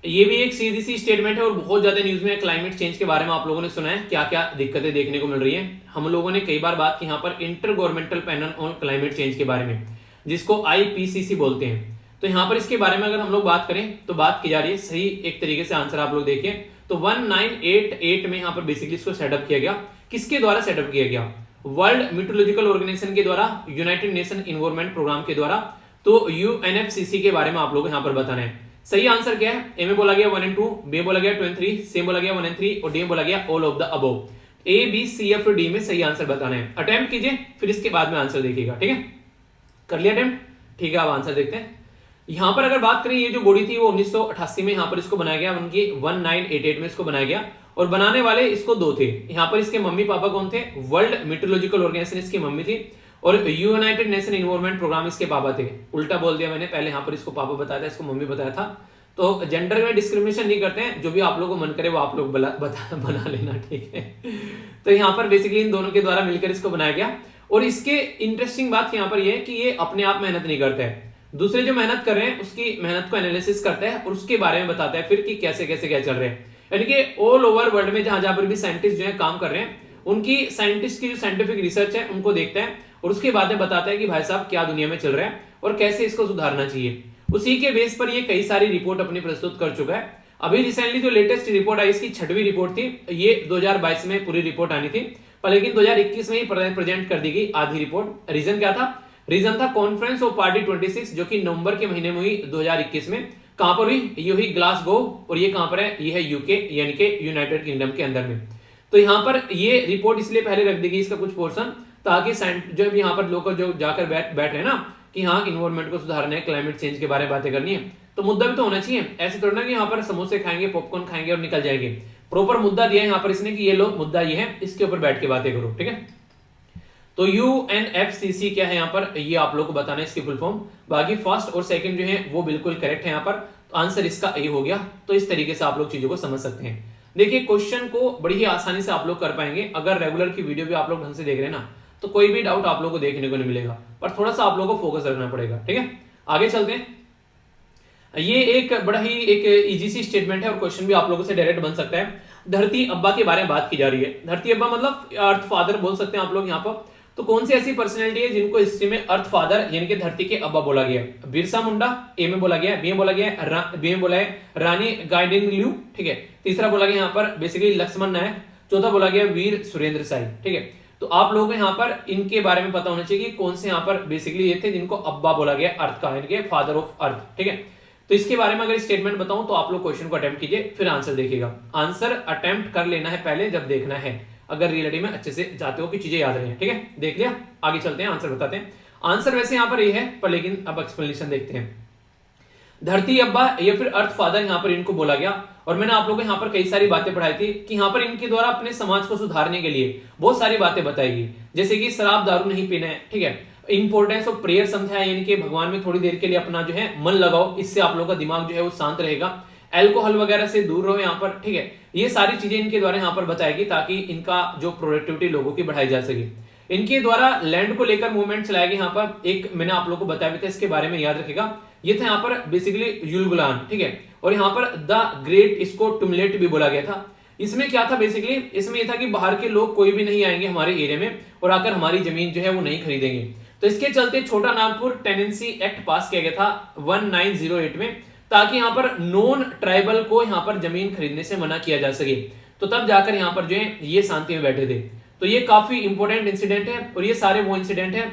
ये भी एक सीधी सी स्टेटमेंट है और बहुत ज्यादा न्यूज में क्लाइमेट चेंज के बारे में आप लोगों ने सुना है, क्या क्या दिक्कतें देखने को मिल रही है। हम लोगों ने कई बार बात की यहाँ पर inter governmental panel on climate change के बारे में, जिसको IPCC बोलते हैं। तो यहाँ पर इसके बारे में अगर हम लोग बात करें तो बात की जा रही है, सही एक तरीके से आंसर आप लोग देखिए तो 1988 में यहाँ पर बेसिकली इसको सेटअप किया गया। किसके द्वारा सेटअप किया गया, वर्ल्ड मीटरोलॉजिकल ऑर्गेनाइजेशन के द्वारा, यूनाइटेड नेशन इन्वायरमेंट प्रोग्राम के द्वारा, तो UNFCCC के बारे में आप लोग को यहाँ पर बताना है। सही आंसर क्या है, ए में बोला गया 1 and 2, बी बोला गया 2 and 3, सी बोला गया 1 and 3 और डी में बोला गया all of the above. A, B, C या फिर डी में सही आंसर बताना है। अटेम्प्ट कीजिए, फिर इसके बाद में आंसर देखिएगा। ठीक है, कर लिया अटेम्प्ट, ठीक है, अब आंसर देखते हैं। यहां पर अगर बात करें, ये जो बॉडी थी वो 1988 में यहां पर इसको बनाया गया, उनकी 1988 में इसको बनाया गया, और बनाने वाले इसको 2 थे। यहां पर इसके मम्मी पापा कौन थे, वर्ल्ड मीटरोलॉजिकल ऑर्गेनाइजेशन इसकी मम्मी थी, और यूनाइटेड नेशन इन्वायरमेंट प्रोग्राम इसके पापा थे। उल्टा बोल दिया मैंने, पहले यहाँ पर इसको पापा बताया था, इसको मम्मी बताया था। तो जेंडर में डिस्क्रिमिनेशन नहीं करते हैं, जो भी आप लोगों को मन करे वो आप लोग बना लेना। ठीक है, तो यहाँ पर बेसिकली इन दोनों के द्वारा मिलकर इसको बनाया गया। और इसके इंटरेस्टिंग बात यहाँ पर ये है कि ये अपने आप मेहनत नहीं करता है, दूसरे जो मेहनत कर रहे हैं उसकी मेहनत को एनालिसिस करता है और उसके बारे में बताता है फिर कि कैसे कैसे क्या चल रहे हैं। यानी कि ऑल ओवर वर्ल्ड में जहां जहां पर भी साइंटिस्ट जो है काम कर रहे हैं, उनकी साइंटिस्ट की जो साइंटिफिक रिसर्च है उनको देखता है और उसके बाद में बताता है कि भाई साहब क्या दुनिया में चल रहा है और कैसे इसको सुधारना चाहिए। उसी के बेस पर ये कई सारी रिपोर्ट अपनी प्रस्तुत कर चुका है। अभी रिसेंटली जो लेटेस्ट रिपोर्ट आई, इसकी 6वीं रिपोर्ट थी, ये 2022 में पूरी रिपोर्ट आनी थी, पर लेकिन 2021 में ही प्रेजेंट कर दी गई आधी रिपोर्ट। रीजन क्या था, रीजन था कॉन्फ्रेंस ऑफ पार्टी 26 जो कि नवंबर के महीने में हुई 2021 में। कहां पर हुई, ये हुई ग्लासगो, और ये कहां पर है, ये है यूके यानी कि यूनाइटेड किंगडम के अंदर में। तो यहां पर ये रिपोर्ट इसलिए पहले रख दी गई इसका कुछ पोर्शन, ताकि जो भी यहाँ पर लोग जो जाकर बैठ रहे हैं ना कि हाँ इन्वायरमेंट को सुधारना है, क्लाइमेट चेंज के बारे में बातें करनी है, तो मुद्दा भी तो होना चाहिए। ऐसे थोड़ा ना कि यहाँ पर समोसे खाएंगे, पॉपकॉर्न खाएंगे और निकल जाएंगे। प्रॉपर मुद्दा दिया है यहाँ पर इसने कि ये लो मुद्दा ये है, इसके ऊपर बैठ के बातें करो। ठीक है, तो UNFCCC क्या है यहाँ पर, ये आप लोग को बताना है इसकी फुल फॉर्म। बाकी फर्स्ट और सेकंड जो है वो बिल्कुल करेक्ट है यहाँ पर, तो आंसर इसका ए हो गया। तो इस तरीके से आप लोग चीजों को समझ सकते हैं। देखिए क्वेश्चन को बड़ी ही आसानी से आप लोग कर पाएंगे अगर रेगुलर की वीडियो भी आप लोग ढंग से देख रहे हैं ना, तो कोई भी डाउट आप लोग को देखने को नहीं मिलेगा, पर थोड़ा सा आप लोगों को फोकस रखना पड़ेगा। ठीक है, आगे चलते हैं। ये एक बड़ा ही एक इजी सी स्टेटमेंट है और क्वेश्चन भी आप लोगों से डायरेक्ट बन सकता है। धरती अब्बा के बारे में बात की जा रही है। धरती अब्बा मतलब अर्थ फादर बोल सकते हैं आप लोग यहाँ पर। तो कौन सी ऐसी पर्सनैलिटी है जिनको हिस्ट्री में अर्थ फादर यानी कि धरती के अब्बा बोला गया है? बिरसा मुंडा ए में बोला गया है, बी में बोला गया है, बी में बोला है रानी गाइडिंगलू, ठीक है। तीसरा बोला गया यहाँ पर बेसिकली लक्ष्मण नायक, चौथा बोला गया वीर सुरेंद्र साई, ठीक है। तो आप लोगों को यहाँ पर इनके बारे में पता होना चाहिए कि कौन से यहाँ पर बेसिकली ये थे जिनको अब्बा बोला गया अर्थ का, यानी कि फादर ऑफ अर्थ, ठीक है। तो इसके बारे में अगर स्टेटमेंट बताऊं तो आप लोग क्वेश्चन को अटेम्प्ट कीजिए, फिर आंसर देखिएगा। आंसर अटेम्प्ट कर लेना है पहले जब देखना है, अगर रियलिटी में अच्छे से चाहते हो कि चीजें याद रहे, ठीक है। देख लिया, आगे चलते हैं, आंसर बताते हैं। आंसर वैसे यहाँ पर ये है, पर लेकिन अब एक्सप्लेनेशन देखते हैं। धरती अब्बा या फिर अर्थ फादर यहाँ पर इनको बोला गया, और मैंने आप लोगों को यहाँ पर कई सारी बातें पढ़ाई थी कि यहाँ पर इनके द्वारा अपने समाज को सुधारने के लिए बहुत सारी बातें बताएगी, जैसे कि शराब दारू नहीं पीना है, ठीक है। इंपॉर्टेंस ऑफ प्रेयर समझाया, यानी कि भगवान में थोड़ी देर के लिए अपना जो है मन लगाओ, इससे आप लोगों का दिमाग जो है वो शांत रहेगा। एल्कोहल वगैरह से दूर रहो यहाँ पर, ठीक है। ये सारी चीजें इनके द्वारा यहाँ पर बताएगी ताकि इनका जो प्रोडक्टिविटी लोगों की बढ़ाई जा सके। इनके द्वारा लैंड को लेकर मूवमेंट चलाया गया। यहाँ पर एक मैंने आप लोगों को बताया भी था, इसके बारे में याद रखेगा। ये था यहाँ पर बेसिकली युलगुलान, ठीक है। और यहाँ पर द ग्रेट, इसको टुमलेट भी बोला गया था। इसमें क्या था बेसिकली, इसमें यह था कि बाहर के लोग कोई भी नहीं आएंगे हमारे एरिया में और आकर हमारी जमीन जो है वो नहीं खरीदेंगे। तो इसके चलते छोटा नागपुर टेनेंसी एक्ट पास किया गया था 1908 में, ताकि यहाँ पर नॉन ट्राइबल को यहाँ पर जमीन खरीदने से मना किया जा सके। तो तब जाकर यहाँ पर जो है ये शांति में बैठे थे। तो ये काफी इंपॉर्टेंट इंसिडेंट है, और ये सारे वो इंसिडेंट है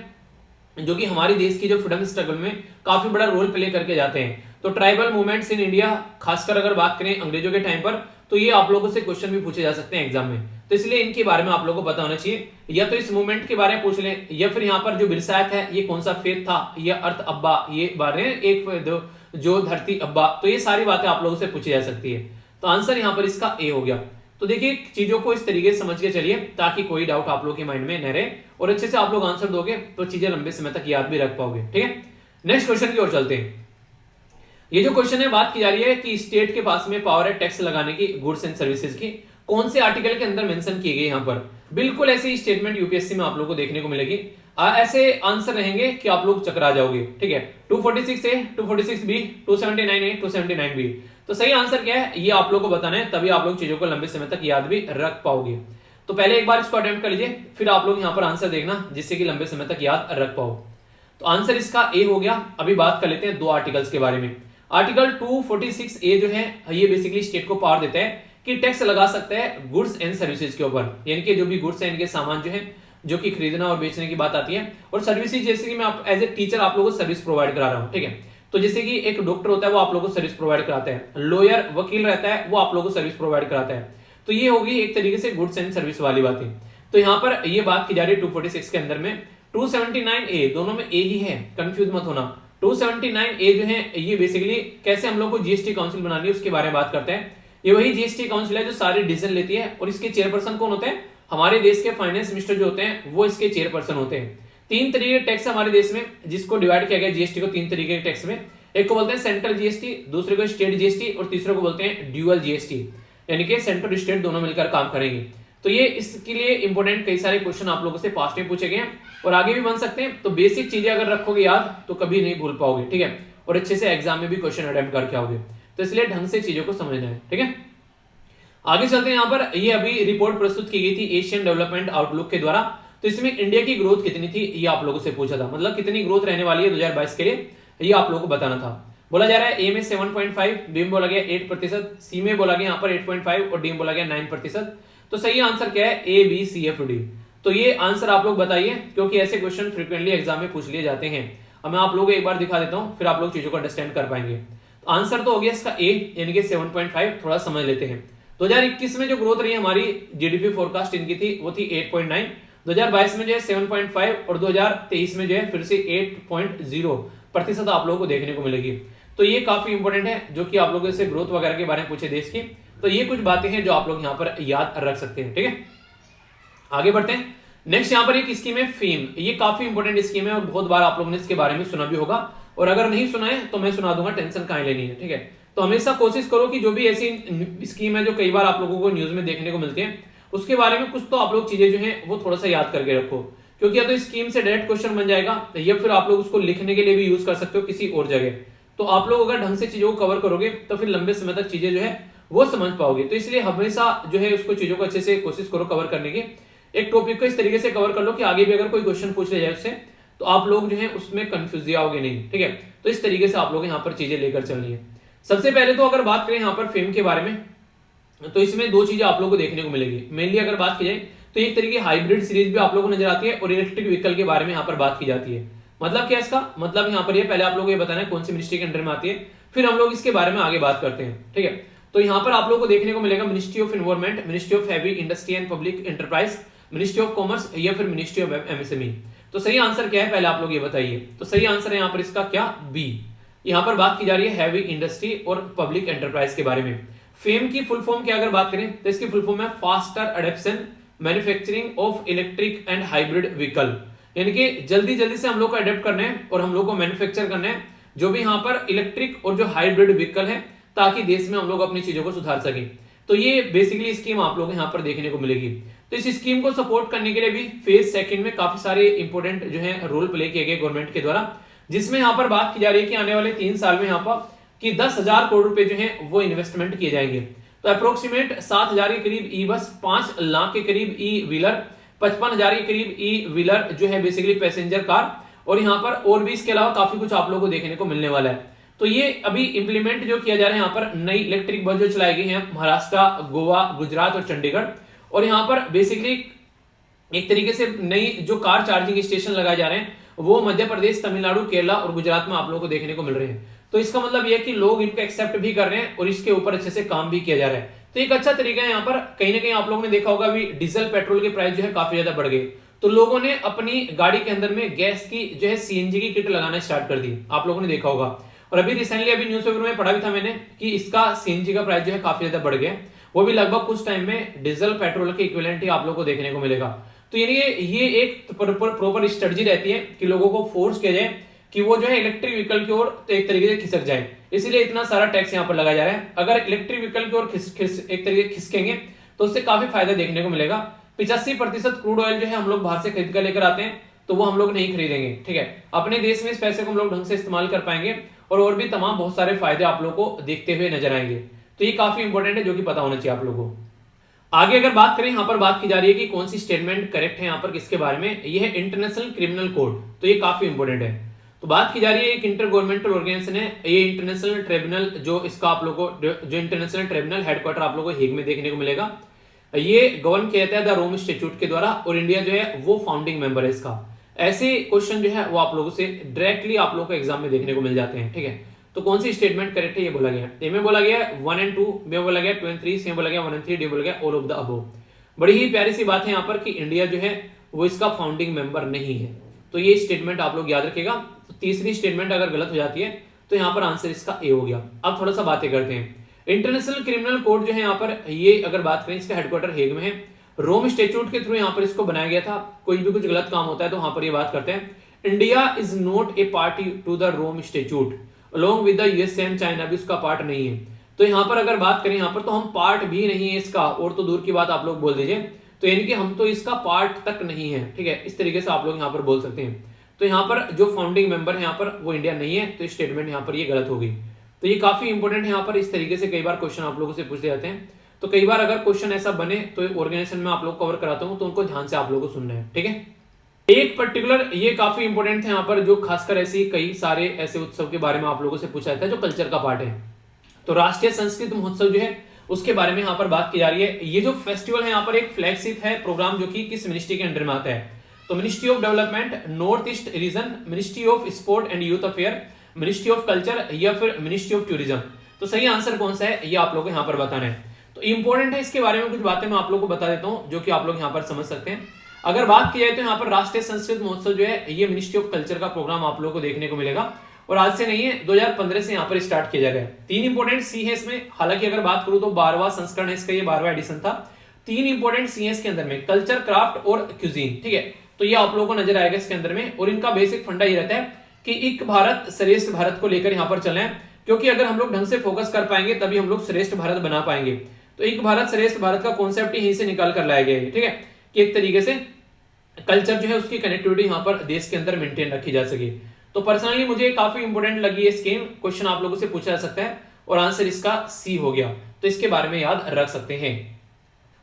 जो कि हमारे देश की जो फ्रीडम स्ट्रगल में काफी बड़ा रोल प्ले करके जाते हैं। तो ट्राइबल मूवमेंट्स इन इंडिया, खासकर अगर बात करें अंग्रेजों के टाइम पर, तो ये आप लोगों से क्वेश्चन भी पूछे जा सकते हैं एग्जाम में। तो इसलिए इनके बारे में आप लोगों को पता होना चाहिए, या तो इस मूवमेंट के बारे में पूछ लें, या फिर यहाँ पर जो बिरसायत है ये कौन सा फेथ था, या अर्थ अब्बा ये बारे में एक जो धरती अब्बा, तो ये सारी बातें आप लोगों से पूछी जा सकती है। तो आंसर यहाँ पर इसका ए हो गया। तो देखिए चीजों को इस तरीके से समझ के चलिए ताकि कोई डाउट आप लोगों के माइंड में न रहे, और अच्छे से आप लोग आंसर दोगे तो चीजें लंबे समय तक याद भी रख पाओगे, ठीक है। नेक्स्ट क्वेश्चन की ओर चलते हैं। ये जो क्वेश्चन है, बात की जा रही है कि स्टेट के पास में पावर है टैक्स लगाने की गुड्स एंड सर्विसेज की, कौन से आर्टिकल के अंदर मेंशन की गई। यहाँ पर बिल्कुल ऐसी स्टेटमेंट यूपीएससी में आप लोगों को देखने को मिलेगी। ऐसे आंसर रहेंगे कि आप लोग चकरा जाओगे, ठीक है। 246A, 246B, 279A, 279B। तो सही आंसर क्या है ये आप लोगों को बताना है, तभी आप लोग चीजों को लंबे समय तक याद भी रख पाओगे। तो पहले एक बार इसको अटेम्प्ट कर लीजिए, फिर आप लोग यहाँ पर आंसर देखना, जिससे कि लंबे समय तक याद रख पाओ। तो आंसर इसका ए हो गया। अभी बात कर लेते हैं दो आर्टिकल्स के बारे में। आर्टिकल 246A जो है ये बेसिकली स्टेट को पावर देता है कि टैक्स लगा सकता है गुड्स एंड सर्विसेज के ऊपर, यानी कि जो भी गुड्स है इनके सामान जो है जो कि खरीदना और बेचने की बात आती है, और सर्विसेज जैसे कि मैं आप एज ए टीचर आप लोगों को सर्विस प्रोवाइड करा रहा हूं, ठीक है। तो जैसे कि एक डॉक्टर होता है वो आप लोगों को सर्विस प्रोवाइड कराता है, लॉयर वकील रहता है वो आप लोगों को सर्विस प्रोवाइड कराता है। तो ये होगी एक तरीके से गुड्स एंड सर्विस वाली बातें। तो यहाँ पर ये बात की जा रही है 246 के अंदर में। 279A दोनों में ए ही है, कंफ्यूज मत होना। 279A जो है ये बेसिकली कैसे हम लोग को जीएसटी काउंसिल बनानी है उसके बारे में बात करते हैं। ये वही जीएसटी काउंसिल है जो सारे डिसीजन लेती है, और इसके चेयरपर्सन कौन होते हैं, हमारे देश के फाइनेंस मिनिस्टर जो होते हैं वो इसके चेयरपर्सन होते हैं। तीन तरीके के टैक्स हमारे देश में, जिसको डिवाइड किया गया जीएसटी को तीन तरीके के टैक्स में। एक को बोलते हैं सेंट्रल जीएसटी, दूसरे को स्टेट जीएसटी, और तीसरे को बोलते हैं ड्यूअल जीएसटी, यानी कि सेंट्रल और स्टेट दोनों मिलकर काम करेंगे। तो ये इसके लिए इंपॉर्टेंट कई सारे क्वेश्चन आप लोगों से पास्ट में पूछे गए हैं और आगे भी बन सकते हैं। तो बेसिक चीजें अगर रखोगे याद तो कभी नहीं भूल पाओगे, ठीक है, और अच्छे से एग्जाम में भी क्वेश्चन अटेम्प्ट करके आओगे। तो इसलिए ढंग से चीजों को समझना है, ठीक है। आगे चलते हैं। यहाँ पर ये अभी रिपोर्ट प्रस्तुत की गई थी एशियन डेवलपमेंट आउटलुक के द्वारा। तो इसमें इंडिया की ग्रोथ कितनी थी ये आप लोगों से पूछा था, मतलब कितनी ग्रोथ रहने वाली है 2022 के लिए, ये आप लोगों को बताना था। बोला जा रहा है ए में 7.5, बी में बोला गया 8%, सी में बोला गया यहाँ पर 8.5 और डी में बोला गया 9%। तो सही आंसर क्या है, A B C F D. तो ये आंसर आप लोग बताइए, क्योंकि ऐसे क्वेश्चन फ्रीक्वेंटली एग्जाम में पूछ लिए जाते हैं। अब मैं आप लोगों को एक बार दिखा देता हूं, फिर आप लोग चीजों को अंडरस्टैंड कर पाएंगे। तो आंसर तो हो गया इसका ए, यानी कि 7.5। थोड़ा समझ लेते हैं। 2021 में जो ग्रोथ रही हमारी जीडीपी फोरकास्ट इनकी थी वो थी 8.9, 2022 में जो है 7.5 और 2023 में जो है फिर से 8.0% आप लोगों को देखने को मिलेगी। तो ये काफी इंपॉर्टेंट है, जो कि आप लोगों से ग्रोथ वगैरह के बारे में पूछे देश की। तो ये कुछ बातें हैं जो आप लोग यहाँ पर याद रख सकते हैं, ठीक है। आगे बढ़ते हैं। नेक्स्ट यहाँ पर एक स्कीम है फेम। ये काफी इंपॉर्टेंट स्कीम है और बहुत बार आप लोगों ने इसके बारे में सुना भी होगा, और अगर नहीं सुना है तो मैं सुना दूंगा, टेंशन कहाँ लेनी है, ठीक है। तो हमेशा कोशिश करो कि जो भी ऐसी स्कीम है जो कई बार आप लोगों को न्यूज में देखने को मिलती है, उसके बारे में कुछ तो आप लोग चीजें जो है वो थोड़ा सा याद करके रखो, क्योंकि या तो स्कीम से डायरेक्ट क्वेश्चन बन जाएगा, या फिर आप लोग उसको लिखने के लिए भी यूज कर सकते हो किसी और जगह। तो आप लोग अगर ढंग से चीजों को कवर करोगे तो फिर लंबे समय तक चीजें जो है वो समझ पाओगे। तो इसलिए हमेशा जो है उसको चीजों को अच्छे से कोशिश करो कवर करने की। एक टॉपिक को इस तरीके से कवर कर लो कि आगे भी अगर कोई क्वेश्चन पूछ लिया जाए उससे तो आप लोग जो है उसमें कंफ्यूज आओगे नहीं, ठीक है। तो इस तरीके से आप लोग यहाँ पर चीजें लेकर चलनी है। सबसे पहले तो अगर बात करें यहाँ पर फेम के बारे में, तो इसमें दो चीजें आप लोगों को देखने को मिलेगी। मेनली अगर बात की जाए तो एक तरीके हाइब्रिड सीरीज भी आप लोगों को नजर आती है और इलेक्ट्रिक व्हीकल के बारे में यहाँ पर बात की जाती है। मतलब क्या इसका मतलब यहाँ पर ये पहले आप लोगों को ये बताना है कौन सी मिनिस्ट्री के अंडर में आती है, फिर हम लोग इसके बारे में आगे बात करते हैं, ठीक है। तो यहाँ पर आप लोगों को देखने को मिलेगा ministry of environment, ministry of heavy industry and public enterprise, ministry of commerce या फिर मिनिस्ट्री ऑफ एमएसएमई। तो सही आंसर क्या है पहले आप लोग ये बताइए। तो सही आंसर है यहाँ पर इसका क्या, बी। यहाँ पर बात की जा रही है हैवी इंडस्ट्री और पब्लिक एंटरप्राइज के बारे में। फेम की फुल फॉर्म क्या अगर बात करें तो इसकी फुल फॉर्म है faster adaptation manufacturing of electric and hybrid vehicle, यानी कि जल्दी जल्दी से हम लोग को अडेप्ट करना है और हम लोग को मैन्युफैक्चर करना है जो भी यहाँ पर इलेक्ट्रिक और जो हाइब्रिड व्हीकल है, ताकि देश में हम लोग अपनी चीजों को सुधार सकें। तो ये बेसिकली स्कीम आप लोग यहाँ पर देखने को मिलेगी। तो इस स्कीम को सपोर्ट करने के लिए भी फेज सेकंड में काफी सारे इंपोर्टेंट जो है रोल प्ले किए गए गवर्नमेंट के द्वारा, जिसमें यहाँ पर बात की जा रही है कि आने वाले 3 साल में यहाँ पर कि 10,000 करोड़ रुपए जो है वो इन्वेस्टमेंट किए जाएंगे। तो अप्रोक्सीमेट 7,000 के करीब ई बस, 5 लाख के करीब ई व्हीलर, 55,000 के करीब ई व्हीलर जो है बेसिकली पैसेंजर कार, और यहाँ पर और भी इसके अलावा काफी कुछ आप लोगों को देखने को मिलने वाला है। तो ये अभी इंप्लीमेंट जो किया जा रहा है यहाँ पर नई इलेक्ट्रिक बस जो चलाई गई है महाराष्ट्र, गोवा, गुजरात और चंडीगढ़, और यहाँ पर बेसिकली एक तरीके से नई जो कार चार्जिंग स्टेशन लगाए जा रहे हैं वो मध्य प्रदेश, तमिलनाडु, केरला और गुजरात में आप लोगों को देखने को मिल रहे हैं। तो इसका मतलब यह कि लोग इनको एक्सेप्ट भी कर रहे हैं और इसके ऊपर अच्छे से काम भी किया जा रहा है। तो एक अच्छा तरीका है। यहाँ पर कहीं ना कहीं आप लोगों ने देखा होगा अभी डीजल पेट्रोल के प्राइस जो है काफी ज्यादा बढ़ गए, तो लोगों ने अपनी गाड़ी के अंदर में गैस की जो है सीएनजी की किट लगाना स्टार्ट कर दी, आप लोगों ने देखा होगा। और अभी रिसेंटली अभी न्यूज़पेपर में पढ़ा भी था मैंने कि इसका सीएनजी का प्राइस जो है काफी ज्यादा बढ़ गया, वो भी लगभग कुछ टाइम में डीजल पेट्रोल के इक्विवेलेंट ही आप लोगों को देखने को मिलेगा। तो यानी ये एक प्रॉपर स्ट्रेटजी रहती है कि लोगों को फोर्स किया जाए कि वो जो है इलेक्ट्रिक व्हीकल की ओर एक तरीके से खिसक जाए, इसीलिए इतना सारा टैक्स यहाँ पर लगाया जा रहा है। अगर इलेक्ट्रिक व्हीकल की ओर एक तरीके खिसकेंगे तो उससे काफी फायदा देखने को मिलेगा। 85% क्रूड ऑयल जो है हम लोग बाहर से खरीद कर लेकर आते हैं, तो वो हम लोग नहीं खरीदेंगे, ठीक है। अपने देश में इस पैसे को हम लोग ढंग से इस्तेमाल कर पाएंगे और भी तमाम बहुत सारे फायदे आप लोग को देखते हुए नजर आएंगे। तो ये काफी इंपॉर्टेंट है जो कि पता होना चाहिए आप लोगों को। आगे अगर बात करें, यहाँ पर बात की जा रही है कि कौन सी स्टेटमेंट करेक्ट है यहाँ पर किसके बारे में, ये है इंटरनेशनल क्रिमिनल कोड। तो ये काफी इंपॉर्टेंट है। तो बात की जा रही है एक इंटर गवर्नमेंटल ऑर्गेनाइजेशन है, ये इंटरनेशनल ट्रिब्यूनल जो इसका आप लोगों को जो इंटरनेशनल ट्रिब्यूनल हेडक्वार्टर आप लोगों को हेग में देखने को मिलेगा। ये गवर्न किया जाता है द रोम स्टैट्यूट के द्वारा और इंडिया जो है वो फाउंडिंग मेंबर है इसका। ऐसे क्वेश्चन जो है वो आप लोगों से डायरेक्टली आप लोगों को एग्जाम में देखने को मिल जाते हैं, ठीक है। तो कौन सी स्टेटमेंट करेक्ट है ये बोला गया, ए में बोला गया 1 और 2, में बोला गया 2 और 3, सी में बोला गया 1 और 3, डी बोला गया ऑल ऑफ द अबव। बड़ी ही प्यारी सी बात है यहाँ पर कि इंडिया जो है वो इसका फाउंडिंग मेंबर नहीं है। तो ये स्टेटमेंट आप लोग याद रखिएगा। तो तीसरी स्टेटमेंट अगर गलत हो जाती है तो यहाँ पर आंसर इसका ए हो गया। अब थोड़ा सा बातें करते हैं। इंटरनेशनल क्रिमिनल कोड जो है यहाँ पर ये अगर बात करें इसका हेडक्वार्टर हेग में है। रोम स्टैट्यूट के थ्रू यहाँ पर इसको बनाया गया था। कोई भी कुछ गलत काम होता है तो वहां पर ये बात करते हैं, India is not a party to the Rome Statute along with the USA and China, भी उसका पार्ट नहीं है। तो यहाँ पर अगर बात करें यहाँ पर तो हम पार्ट भी नहीं है इसका, और तो दूर की बात आप लोग बोल दीजिए। तो यानी कि हम तो इसका पार्ट तक नहीं है, ठीक है। इस तरीके से आप लोग यहाँ पर बोल सकते हैं। तो यहाँ पर जो फाउंडिंग मेंबर है यहाँ पर वो इंडिया नहीं है, तो स्टेटमेंट यहाँ पर ये गलत होगी। तो ये काफी इंपॉर्टेंट है। यहाँ पर इस तरीके से कई बार क्वेश्चन आप लोगों से पूछे जाते हैं। तो कई बार अगर क्वेश्चन ऐसा बने तो ऑर्गेनाइजेशन में आप लोग कवर कराता हूँ, तो उनको ध्यान से आप लोगों को सुनना है, ठीक है। एक पर्टिकुलर ये काफी इंपॉर्टेंट है यहाँ पर, जो खासकर ऐसी कई सारे ऐसे उत्सव के बारे में आप लोगों से पूछा जाता है जो कल्चर का पार्ट है। तो राष्ट्रीय संस्कृत महोत्सव जो है उसके बारे में यहाँ पर बात की जा रही है। ये जो फेस्टिवल है यहाँ पर एक फ्लैगशिप है प्रोग्राम, जो कि किस मिनिस्ट्री के अंडर में आता है। तो ministry of development, north east region, ministry of sport and youth affair, ministry of culture या फिर मिनिस्ट्री ऑफ टूरिज्म। तो सही आंसर कौन सा है ये आप लोगों को यहाँ पर बताना है। तो इंपॉर्टेंट है, इसके बारे में कुछ बातें मैं आप लोगों को बता देता हूँ जो कि आप लोग यहाँ पर समझ सकते हैं। अगर बात की जाए तो यहाँ पर राष्ट्रीय संस्कृत महोत्सव जो है ये मिनिस्ट्री ऑफ कल्चर का प्रोग्राम आप लोगों को देखने को मिलेगा, और आज से नहीं है 2015 से यहाँ पर स्टार्ट किया जा रहा है। 3 इंपॉर्टेंट सी है इसमें। हालांकि अगर बात करूं तो 12वां संस्करण है इसका, ये 12वां एडिशन था। 3 इंपॉर्टेंट सी है इसके अंदर में, कल्चर, क्राफ्ट और क्यूजीन, ठीक है। तो ये आप लोगों को नजर आएगा इसके अंदर में। और इनका बेसिक फंडा ये रहता है कि एक भारत श्रेष्ठ भारत को लेकर यहाँ पर चले, क्योंकि अगर हम लोग ढंग से फोकस कर पाएंगे तभी हम लोग श्रेष्ठ भारत बना पाएंगे। तो एक भारत श्रेष्ठ भारत का कॉन्सेप्ट यहीं से निकाल कर लाया गया है, ठीक है, कि एक तरीके से कल्चर जो है उसकी कनेक्टिविटी यहाँ पर देश के अंदर मेंटेन रखी जा सके। तो पर्सनली मुझे काफी इंपॉर्टेंट लगी ये स्कीम, क्वेश्चन आप लोगों से पूछा जा सकता है और आंसर इसका सी हो गया, तो इसके बारे में याद रख सकते हैं।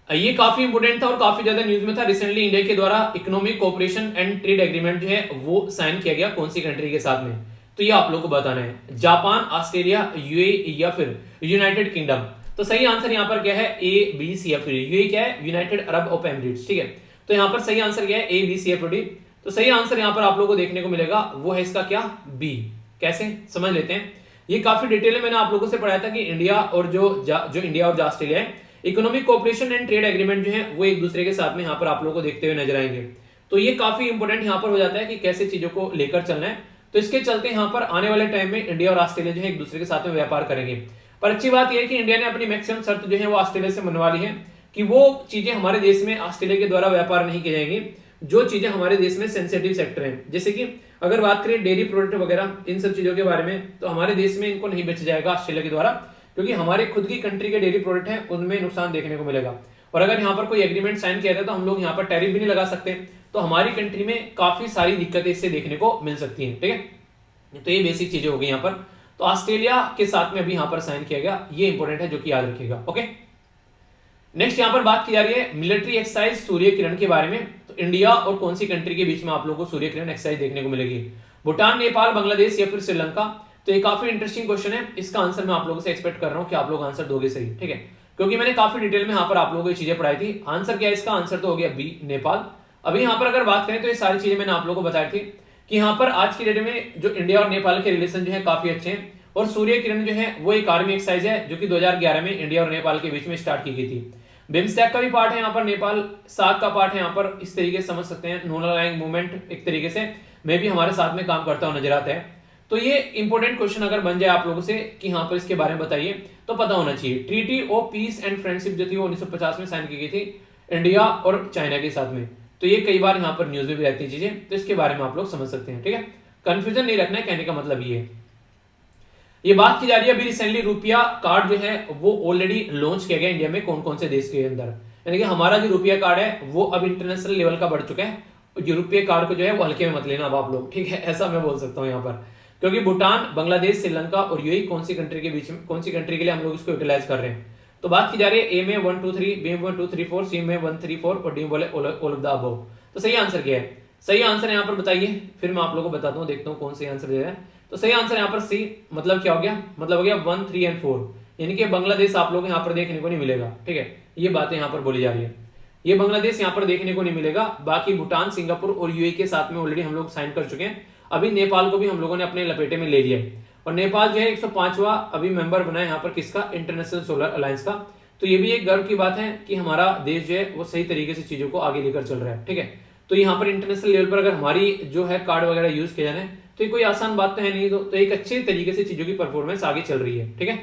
ये काफी इंपोर्टेंट था और काफी ज्यादा न्यूज में था। रिसेंटली इंडिया के द्वारा economic cooperation and trade agreement जो है वो साइन किया गया, कौन सी कंट्री के साथ में, तो ये आप लोग को बताना है, जापान, ऑस्ट्रेलिया, यूएई या फिर यूनाइटेड किंगडम। तो सही आंसर यहाँ पर क्या है, ए बी सी या फिर यूएई क्या है, यूनाइटेड अरब ऑफ एमिरेट्स, ठीक है। तो यहाँ पर सही आंसर क्या है, ए बी सी या फिर डी। तो सही आंसर यहाँ पर आप लोगों को देखने को मिलेगा वो है इसका क्या, बी। कैसे समझ लेते हैं, ये काफी डिटेल में मैंने आप लोगों से पढ़ाया था कि इंडिया और जो इंडिया और जो ऑस्ट्रेलिया है, economic cooperation and trade agreement जो है वो एक दूसरे के साथ में यहाँ पर आप लोगों को देखते हुए नजर आएंगे। तो ये काफी इंपॉर्टेंट यहाँ पर हो जाता है कि कैसे चीजों को लेकर चलना है। तो इसके चलते यहाँ पर आने वाले टाइम में इंडिया और ऑस्ट्रेलिया जो है एक दूसरे के साथ में व्यापार करेंगे। पर अच्छी बात यह है कि इंडिया ने अपनी मैक्सिमम शर्त जो है वो ऑस्ट्रेलिया से मनवा ली है कि वो चीजें हमारे देश में ऑस्ट्रेलिया के द्वारा व्यापार नहीं की जाएंगी जो चीजें हमारे देश में सेंसिटिव सेक्टर है। जैसे कि अगर बात करें डेयरी प्रोडक्ट वगैरह इन सब चीजों के बारे में, तो हमारे देश में इनको नहीं बेचा जाएगा ऑस्ट्रेलिया के द्वारा, क्योंकि हमारे खुद की कंट्री के डेयरी प्रोडक्ट है उनमें नुकसान देखने को मिलेगा। और अगर यहाँ पर कोई एग्रीमेंट साइन किया जाए तो हम लोग यहाँ पर टैरिफ भी नहीं लगा सकते, तो हमारी कंट्री में काफी सारी दिक्कतें इससे देखने को मिल सकती हैं, ठीक है। तो ये बेसिक चीजें हो गई यहाँ पर। तो ऑस्ट्रेलिया के साथ में अभी यहाँ पर साइन किया गया, ये इंपॉर्टेंट है जो कि याद रखिएगा, ओके। नेक्स्ट यहाँ पर बात की जा रही है मिलिट्री एक्सरसाइज सूर्य किरण के बारे में। तो इंडिया और कौन सी कंट्री के बीच में आप लोगों को सूर्य किरण एक्सरसाइज देखने को मिलेगी, भूटान, नेपाल, बांग्लादेश या फिर श्रीलंका। तो ये काफी इंटरेस्टिंग क्वेश्चन है, इसका आंसर मैं आप लोगों से एक्सपेक्ट कर रहा हूं कि आप लोग आंसर दोगे सही, ठीक है, क्योंकि मैंने काफी डिटेल में यहाँ पर आप लोगों को ये चीजें पढ़ाई थी। आंसर क्या है इसका, आंसर तो हो गया बी, नेपाल। अभी यहाँ पर अगर बात करें तो ये सारी चीजें मैंने आप लोगों को बताई थी कि यहाँ पर आज की डेट में जो इंडिया और नेपाल के रिलेशन जो है काफी अच्छे हैं। और सूर्य किरण जो है वो एक आर्मी एक्सरसाइज है जो कि 2011 में इंडिया और नेपाल के बीच में स्टार्ट की गई थी। बिम्स्टेक का भी पार्ट है यहाँ पर नेपाल, सार्क का पार्ट है यहाँ पर, इस तरीके से समझ सकते हैं। नोन अलाइंग मूवमेंट एक तरीके से मैं भी हमारे साथ में काम करता हुआ नजर आता है। तो ये इंपॉर्टेंट क्वेश्चन अगर बन जाए आप लोगों से कि यहाँ पर इसके बारे में बताइए, तो पता होना चाहिए। Treaty of peace and friendship जो थी वो 1950 में साइन की गई थी इंडिया और चाइना के साथ में। तो ये कई बार यहाँ पर न्यूज में भी रहती है चीजें, तो इसके बारे में आप लोग समझ सकते हैं, ठीक है। कंफ्यूजन नहीं रखना है, कहने का मतलब ये है। ये बात की जा रही है अभी रिसेंटली रुपया कार्ड जो है वो ऑलरेडी लॉन्च किया गया इंडिया में कौन कौन से देश के अंदर, यानी कि हमारा जो रुपया कार्ड है वो अब इंटरनेशनल लेवल का बढ़ चुका है। जो रुपये कार्ड को जो है वो हल्के में मत लेना अब आप लोग, ठीक है, ऐसा मैं बोल सकता हूँ यहाँ पर, क्योंकि भूटान, बांग्लादेश, श्रीलंका और यूएई कौन सी कंट्री के बीच में, कौन सी कंट्री के लिए हम लोग इसको यूटिलाइज कर रहे हैं। तो बात की जा रही है ए में 1 2 3, बी में 1 2 3 4, सी में 1 3 4 और डी में बोले ऑल ऑफ द अबव। तो सही आंसर क्या है, सही आंसर यहाँ पर बताइए, फिर मैं आप लोगों को बताता हूँ, देखता हूँ कौन सही आंसर दे रहा है। तो सही आंसर यहाँ पर सी, मतलब क्या हो गया, मतलब हो गया 1 3 और 4, यानी कि बांग्लादेश आप लोग यहाँ पर देखने को नहीं मिलेगा, ठीक है। ये बातें यहाँ पर बोली जा रही है, ये बांग्लादेश यहाँ पर देखने को नहीं मिलेगा। बाकी भूटान, सिंगापुर और यूएई के साथ में ऑलरेडी हम लोग साइन कर चुके हैं। अभी नेपाल को भी हम लोगों ने अपने लपेटे में ले लिया है, और नेपाल जो है 105वां अभी मेंबर बना है यहाँ पर किसका, इंटरनेशनल सोलर अलायंस का। तो ये भी एक गर्व की बात है कि हमारा देश जो है वो सही तरीके से चीजों को आगे लेकर चल रहा है, ठीक है। तो यहाँ पर इंटरनेशनल लेवल पर अगर हमारी जो है कार्ड वगैरह यूज किया जाए तो ये कोई आसान बात तो है नहीं। तो एक अच्छे तरीके से चीजों की परफॉर्मेंस आगे चल रही है, ठीक है।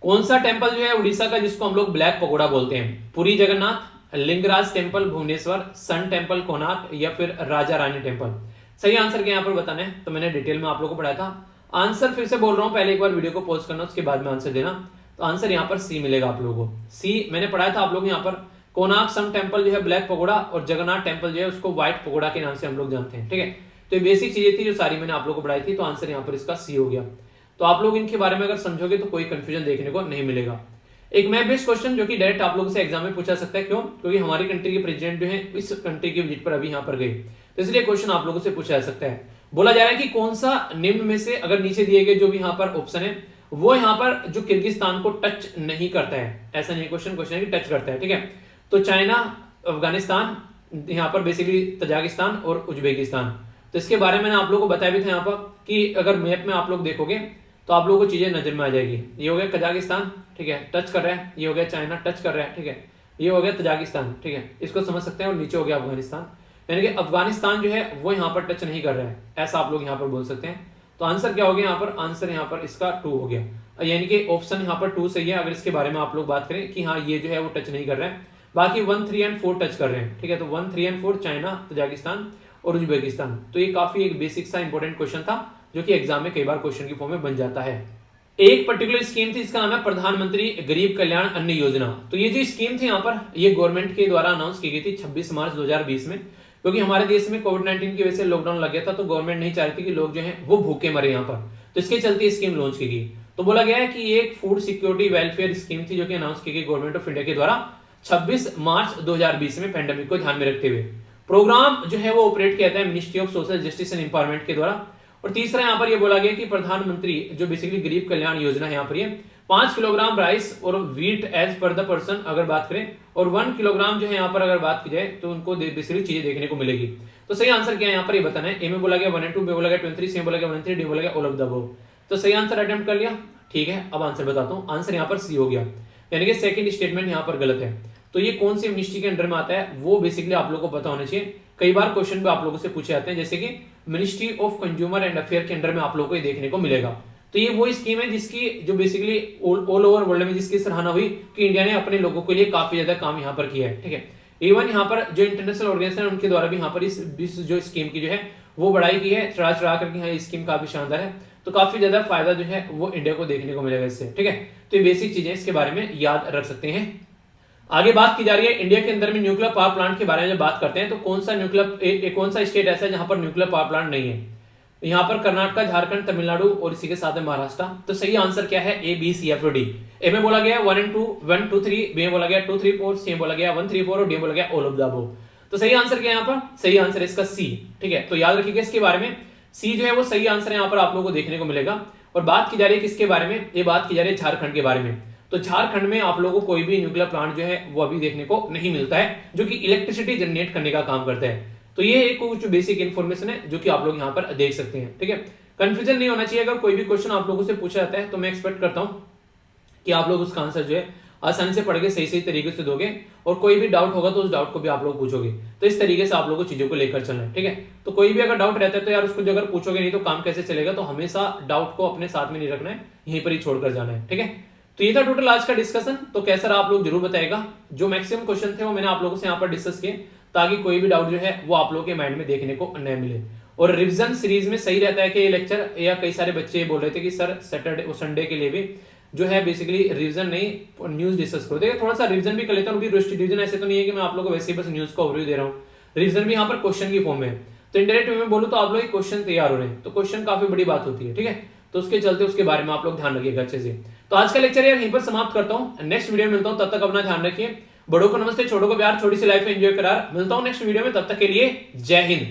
कौन सा टेंपल जो है उड़ीसा का जिसको हम लोग ब्लैक पगोड़ा बोलते हैं, पुरी जगन्नाथ, लिंगराज टेंपल भुवनेश्वर, सन टेंपल कोणार्क या फिर राजा रानी टेंपल। सही आंसर क्या यहाँ पर बताना है, तो मैंने डिटेल में आप लोगों को पढ़ाया था। आंसर फिर से बोल रहा हूं, पहले एक बार वीडियो को पॉज करना, उसके बाद में आंसर देना। तो आंसर यहाँ पर सी मिलेगा आप लोगों को। सी मैंने पढ़ाया था आप लोग यहाँ पर, कोणार्क सन टेंपल जो है ब्लैक पगोड़ा और जगन्नाथ टेंपल जो है उसको व्हाइट पगोड़ा के नाम से हम लोग जानते हैं, ठीक है। तो ये बेसिक चीजें थी जो सारी मैंने आप लोगों को पढ़ाई थी। तो आंसर यहाँ पर इसका सी हो गया। तो आप लोग इनके बारे में अगर समझोगे तो कोई कंफ्यूजन देखने को नहीं मिलेगा। एक मैप बेस्ड क्वेश्चन जो कि डायरेक्ट आप लोगों से एग्जाम में पूछा सकता है, क्यों, क्योंकि हमारी कंट्री के प्रेसिडेंट जो है इस कंट्री की विजिट पर अभी यहाँ पर गए, तो इसलिए क्वेश्चन आप लोगों से पूछा जा सकता है। बोला जा रहा है कि कौन सा निम्न में से, अगर नीचे दिए गए जो भी यहाँ पर ऑप्शन है वो यहाँ पर जो किर्गिस्तान को टच नहीं करता है, ऐसा नहीं क्वेश्चन है कि टच करता है, ठीक है। तो चाइना, अफगानिस्तान, यहाँ पर बेसिकली तजाकिस्तान और उज्बेकिस्तान। तो इसके बारे में मैंने आप लोगों को बताया भी था यहाँ पर कि अगर मैप में आप लोग देखोगे तो आप लोगों को चीजें नजर में आ जाएगी। ये हो गया कजाकिस्तान, ठीक है, टच कर रहा है, ये हो गया चाइना टच कर रहा है, ठीक है, ये हो गया तजाकिस्तान, ठीक है, इसको समझ सकते हैं। और नीचे हो गया अफगानिस्तान, यानी कि अफगानिस्तान जो है वो यहाँ पर टच नहीं कर रहा है, ऐसा आप लोग यहाँ पर बोल सकते हैं। तो आंसर क्या हो गया यहाँ पर, आंसर यहाँ पर इसका 2 हो गया, यानी कि ऑप्शन यहाँ पर 2 सही है। अगर इसके बारे में आप लोग बात करें कि हाँ ये जो है वो टच नहीं कर रहा है, बाकी 1 3 और 4 टच कर रहे हैं, ठीक है। तो 1 3 और 4 चाइना, तजाकिस्तान और उज्बेकिस्तान। तो ये काफी एक बेसिक सा इंपॉर्टेंट क्वेश्चन था जो कि एग्जाम में कई बार क्वेश्चन की फॉर्म में बन जाता है। एक पर्टिकुलर स्कीम थी, इसका नाम है प्रधानमंत्री गरीब कल्याण अन्न योजना। तो ये जो स्कीम थी यहाँ पर, ये गवर्नमेंट के द्वारा अनाउंस की गई थी 26 मार्च 2020 में। क्योंकि हमारे देश में कोविड-19 की वजह से लॉकडाउन लग गया था, तो गवर्नमेंट नहीं चाह रही थी कि लोग जो हैं वो भूखे मरे यहाँ पर, तो इसके चलते स्कीम लॉन्च की गई। तो बोला गया है कि ये एक फूड सिक्योरिटी वेलफेयर स्कीम थी जो कि अनाउंस की गई गवर्नमेंट ऑफ इंडिया के द्वारा 26 मार्च 2020 में पेंडेमिक को ध्यान में रखते हुए। प्रोग्राम जो है वो ऑपरेट किया था ministry of social justice and empowerment के द्वारा। और तीसरा यहाँ पर ये बोला गया कि प्रधानमंत्री जो बेसिकली गरीब कल्याण योजना है, यहाँ पर ये 5 किलोग्राम राइस और wheat as per the person अगर बात करें, और 1 किलोग्राम जो है यहाँ पर अगर बात की जाए तो उनको बेसिकली चीजें देखने को मिलेगी। तो सही आंसर क्या है यहाँ पर ये बताना है। ए में बोला गया 1 एंड 2, बी बोला गया 23, सी बोला गया 1 3, डी बोला गया ऑल ऑफ द अबव। तो सही आंसर अटेम्प्ट कर लिया, ठीक है। अब आंसर बताता हूँ, आंसर यहाँ पर सी हो गया, यानी कि सेकंड स्टेटमेंट यहाँ पर गलत है। तो ये कौन सी मिनिस्ट्री के अंडर में आता है वो बेसिकली आप लोगों को पता होना चाहिए। कई बार क्वेश्चन भी आप लोगों से पूछे जाते हैं, जैसे कि ministry of consumer and affair के अंडर में आप लोगों को ये देखने को मिलेगा। तो ये वो स्कीम है जिसकी जो बेसिकली ऑल ओवर वर्ल्ड में जिसकी सराहना हुई कि इंडिया ने अपने लोगों के लिए काफी ज्यादा काम यहाँ पर किया है, ठीक है। इवन यहाँ पर जो इंटरनेशनल ऑर्गेनाइजेशन है उनके द्वारा भी यहाँ पर इस जो स्कीम की जो है वो बढ़ाई की है, चढ़ा चढ़ा करके यहाँ स्कीम काफी शानदार है। तो काफी ज्यादा फायदा जो है वो इंडिया को देखने को मिलेगा इससे, ठीक है। तो ये बेसिक चीजें इसके बारे में याद रख सकते हैं। आगे बात की जा रही है इंडिया के अंदर में न्यूक्लियर पावर प्लांट के बारे में जब बात करते हैं तो कौन सा स्टेट ऐसा है जहां पर न्यूक्लियर पावर प्लांट नहीं है। यहाँ पर कर्नाटक, झारखंड, तमिलनाडु और इसी के साथ में महाराष्ट्र। तो सही आंसर क्या है, A B C F D. A में बोला गया 1 एंड 2, 1 2 3, बी में बोला गया 2 3 4, सी में बोला गया 1 3 4 और डी में बोला गया ऑल ऑफ द अबव। तो सही आंसर क्या है यहाँ पर, सही आंसर इसका सी, ठीक है। तो याद रखिएगा इसके बारे में, सी जो है वो सही आंसर यहाँ पर आप लोगों को देखने को मिलेगा। और बात की जा रही है किसके बारे में, ये बात की जा रही है झारखंड के बारे में। तो झारखंड में आप लोगों को कोई भी न्यूक्लियर प्लांट जो है वो अभी देखने को नहीं मिलता है जो कि इलेक्ट्रिसिटी जनरेट करने का काम करता है। तो ये एक कुछ बेसिक इन्फॉर्मेशन है जो कि आप लोग यहाँ पर देख सकते हैं, ठीक है। कंफ्यूजन नहीं होना चाहिए। अगर कोई भी क्वेश्चन आप लोगों से पूछा जाता है तो मैं एक्सपेक्ट करता हूँ कि आप लोग उसका आंसर जो है आसानी से पढ़ के सही सही तरीके से दोगे, और कोई भी डाउट होगा तो उस डाउट को भी आप लोग पूछोगे। तो इस तरीके से आप लोगों को चीजों को लेकर चलना है, ठीक है। तो कोई भी अगर डाउट रहता है तो यार उसको जो अगर पूछोगे नहीं तो काम कैसे चलेगा। तो हमेशा डाउट को अपने साथ में नहीं रखना है, यहीं पर ही छोड़कर जाना है, ठीक है। तो ये था टोटल आज का डिस्कशन। तो कैसा रहा आप लोग जरूर बताएगा। जो मैक्सिमम क्वेश्चन थे वो मैंने आप लोगों से यहाँ पर डिस्कस किए ताकि कोई भी डाउट जो है वो आप लोगों के माइंड में देखने को न मिले। और रिवीजन सीरीज में सही रहता है कि ये लेक्चर, या कई सारे बच्चे बोल रहे थे कि सर सैटरडे और संडे के लिए भी जो है बेसिकली रिवीजन नहीं न्यूज डिस्कस करो। देखिए थोड़ा सा रिवीजन भी कर लेता हूँ। रिवीजन ऐसे तो नहीं है कि मैं आप लोगों को वैसे ही बस न्यूज का ओवरव्यू दे रहा हूँ, रिवीजन भी यहाँ पर क्वेश्चन की फॉर्म में है। तो इंडायरेक्ट वे में बोलूँ तो आप लोग क्वेश्चन तैयार हो रहे हैं, तो क्वेश्चन काफी बड़ी बात होती है, ठीक है। तो उसके चलते उसके बारे में आप लोग ध्यान रखिएगा अच्छे से। तो आज का लेक्चर यार यहीं पर समाप्त करता हूँ, नेक्स्ट वीडियो में मिलता हूँ। तब तक अपना ध्यान रखिए। बड़ों को नमस्ते, छोटों को प्यार, छोटी सी लाइफ एंजॉय करार। मिलता हूँ नेक्स्ट वीडियो में, तब तक के लिए जय हिंद।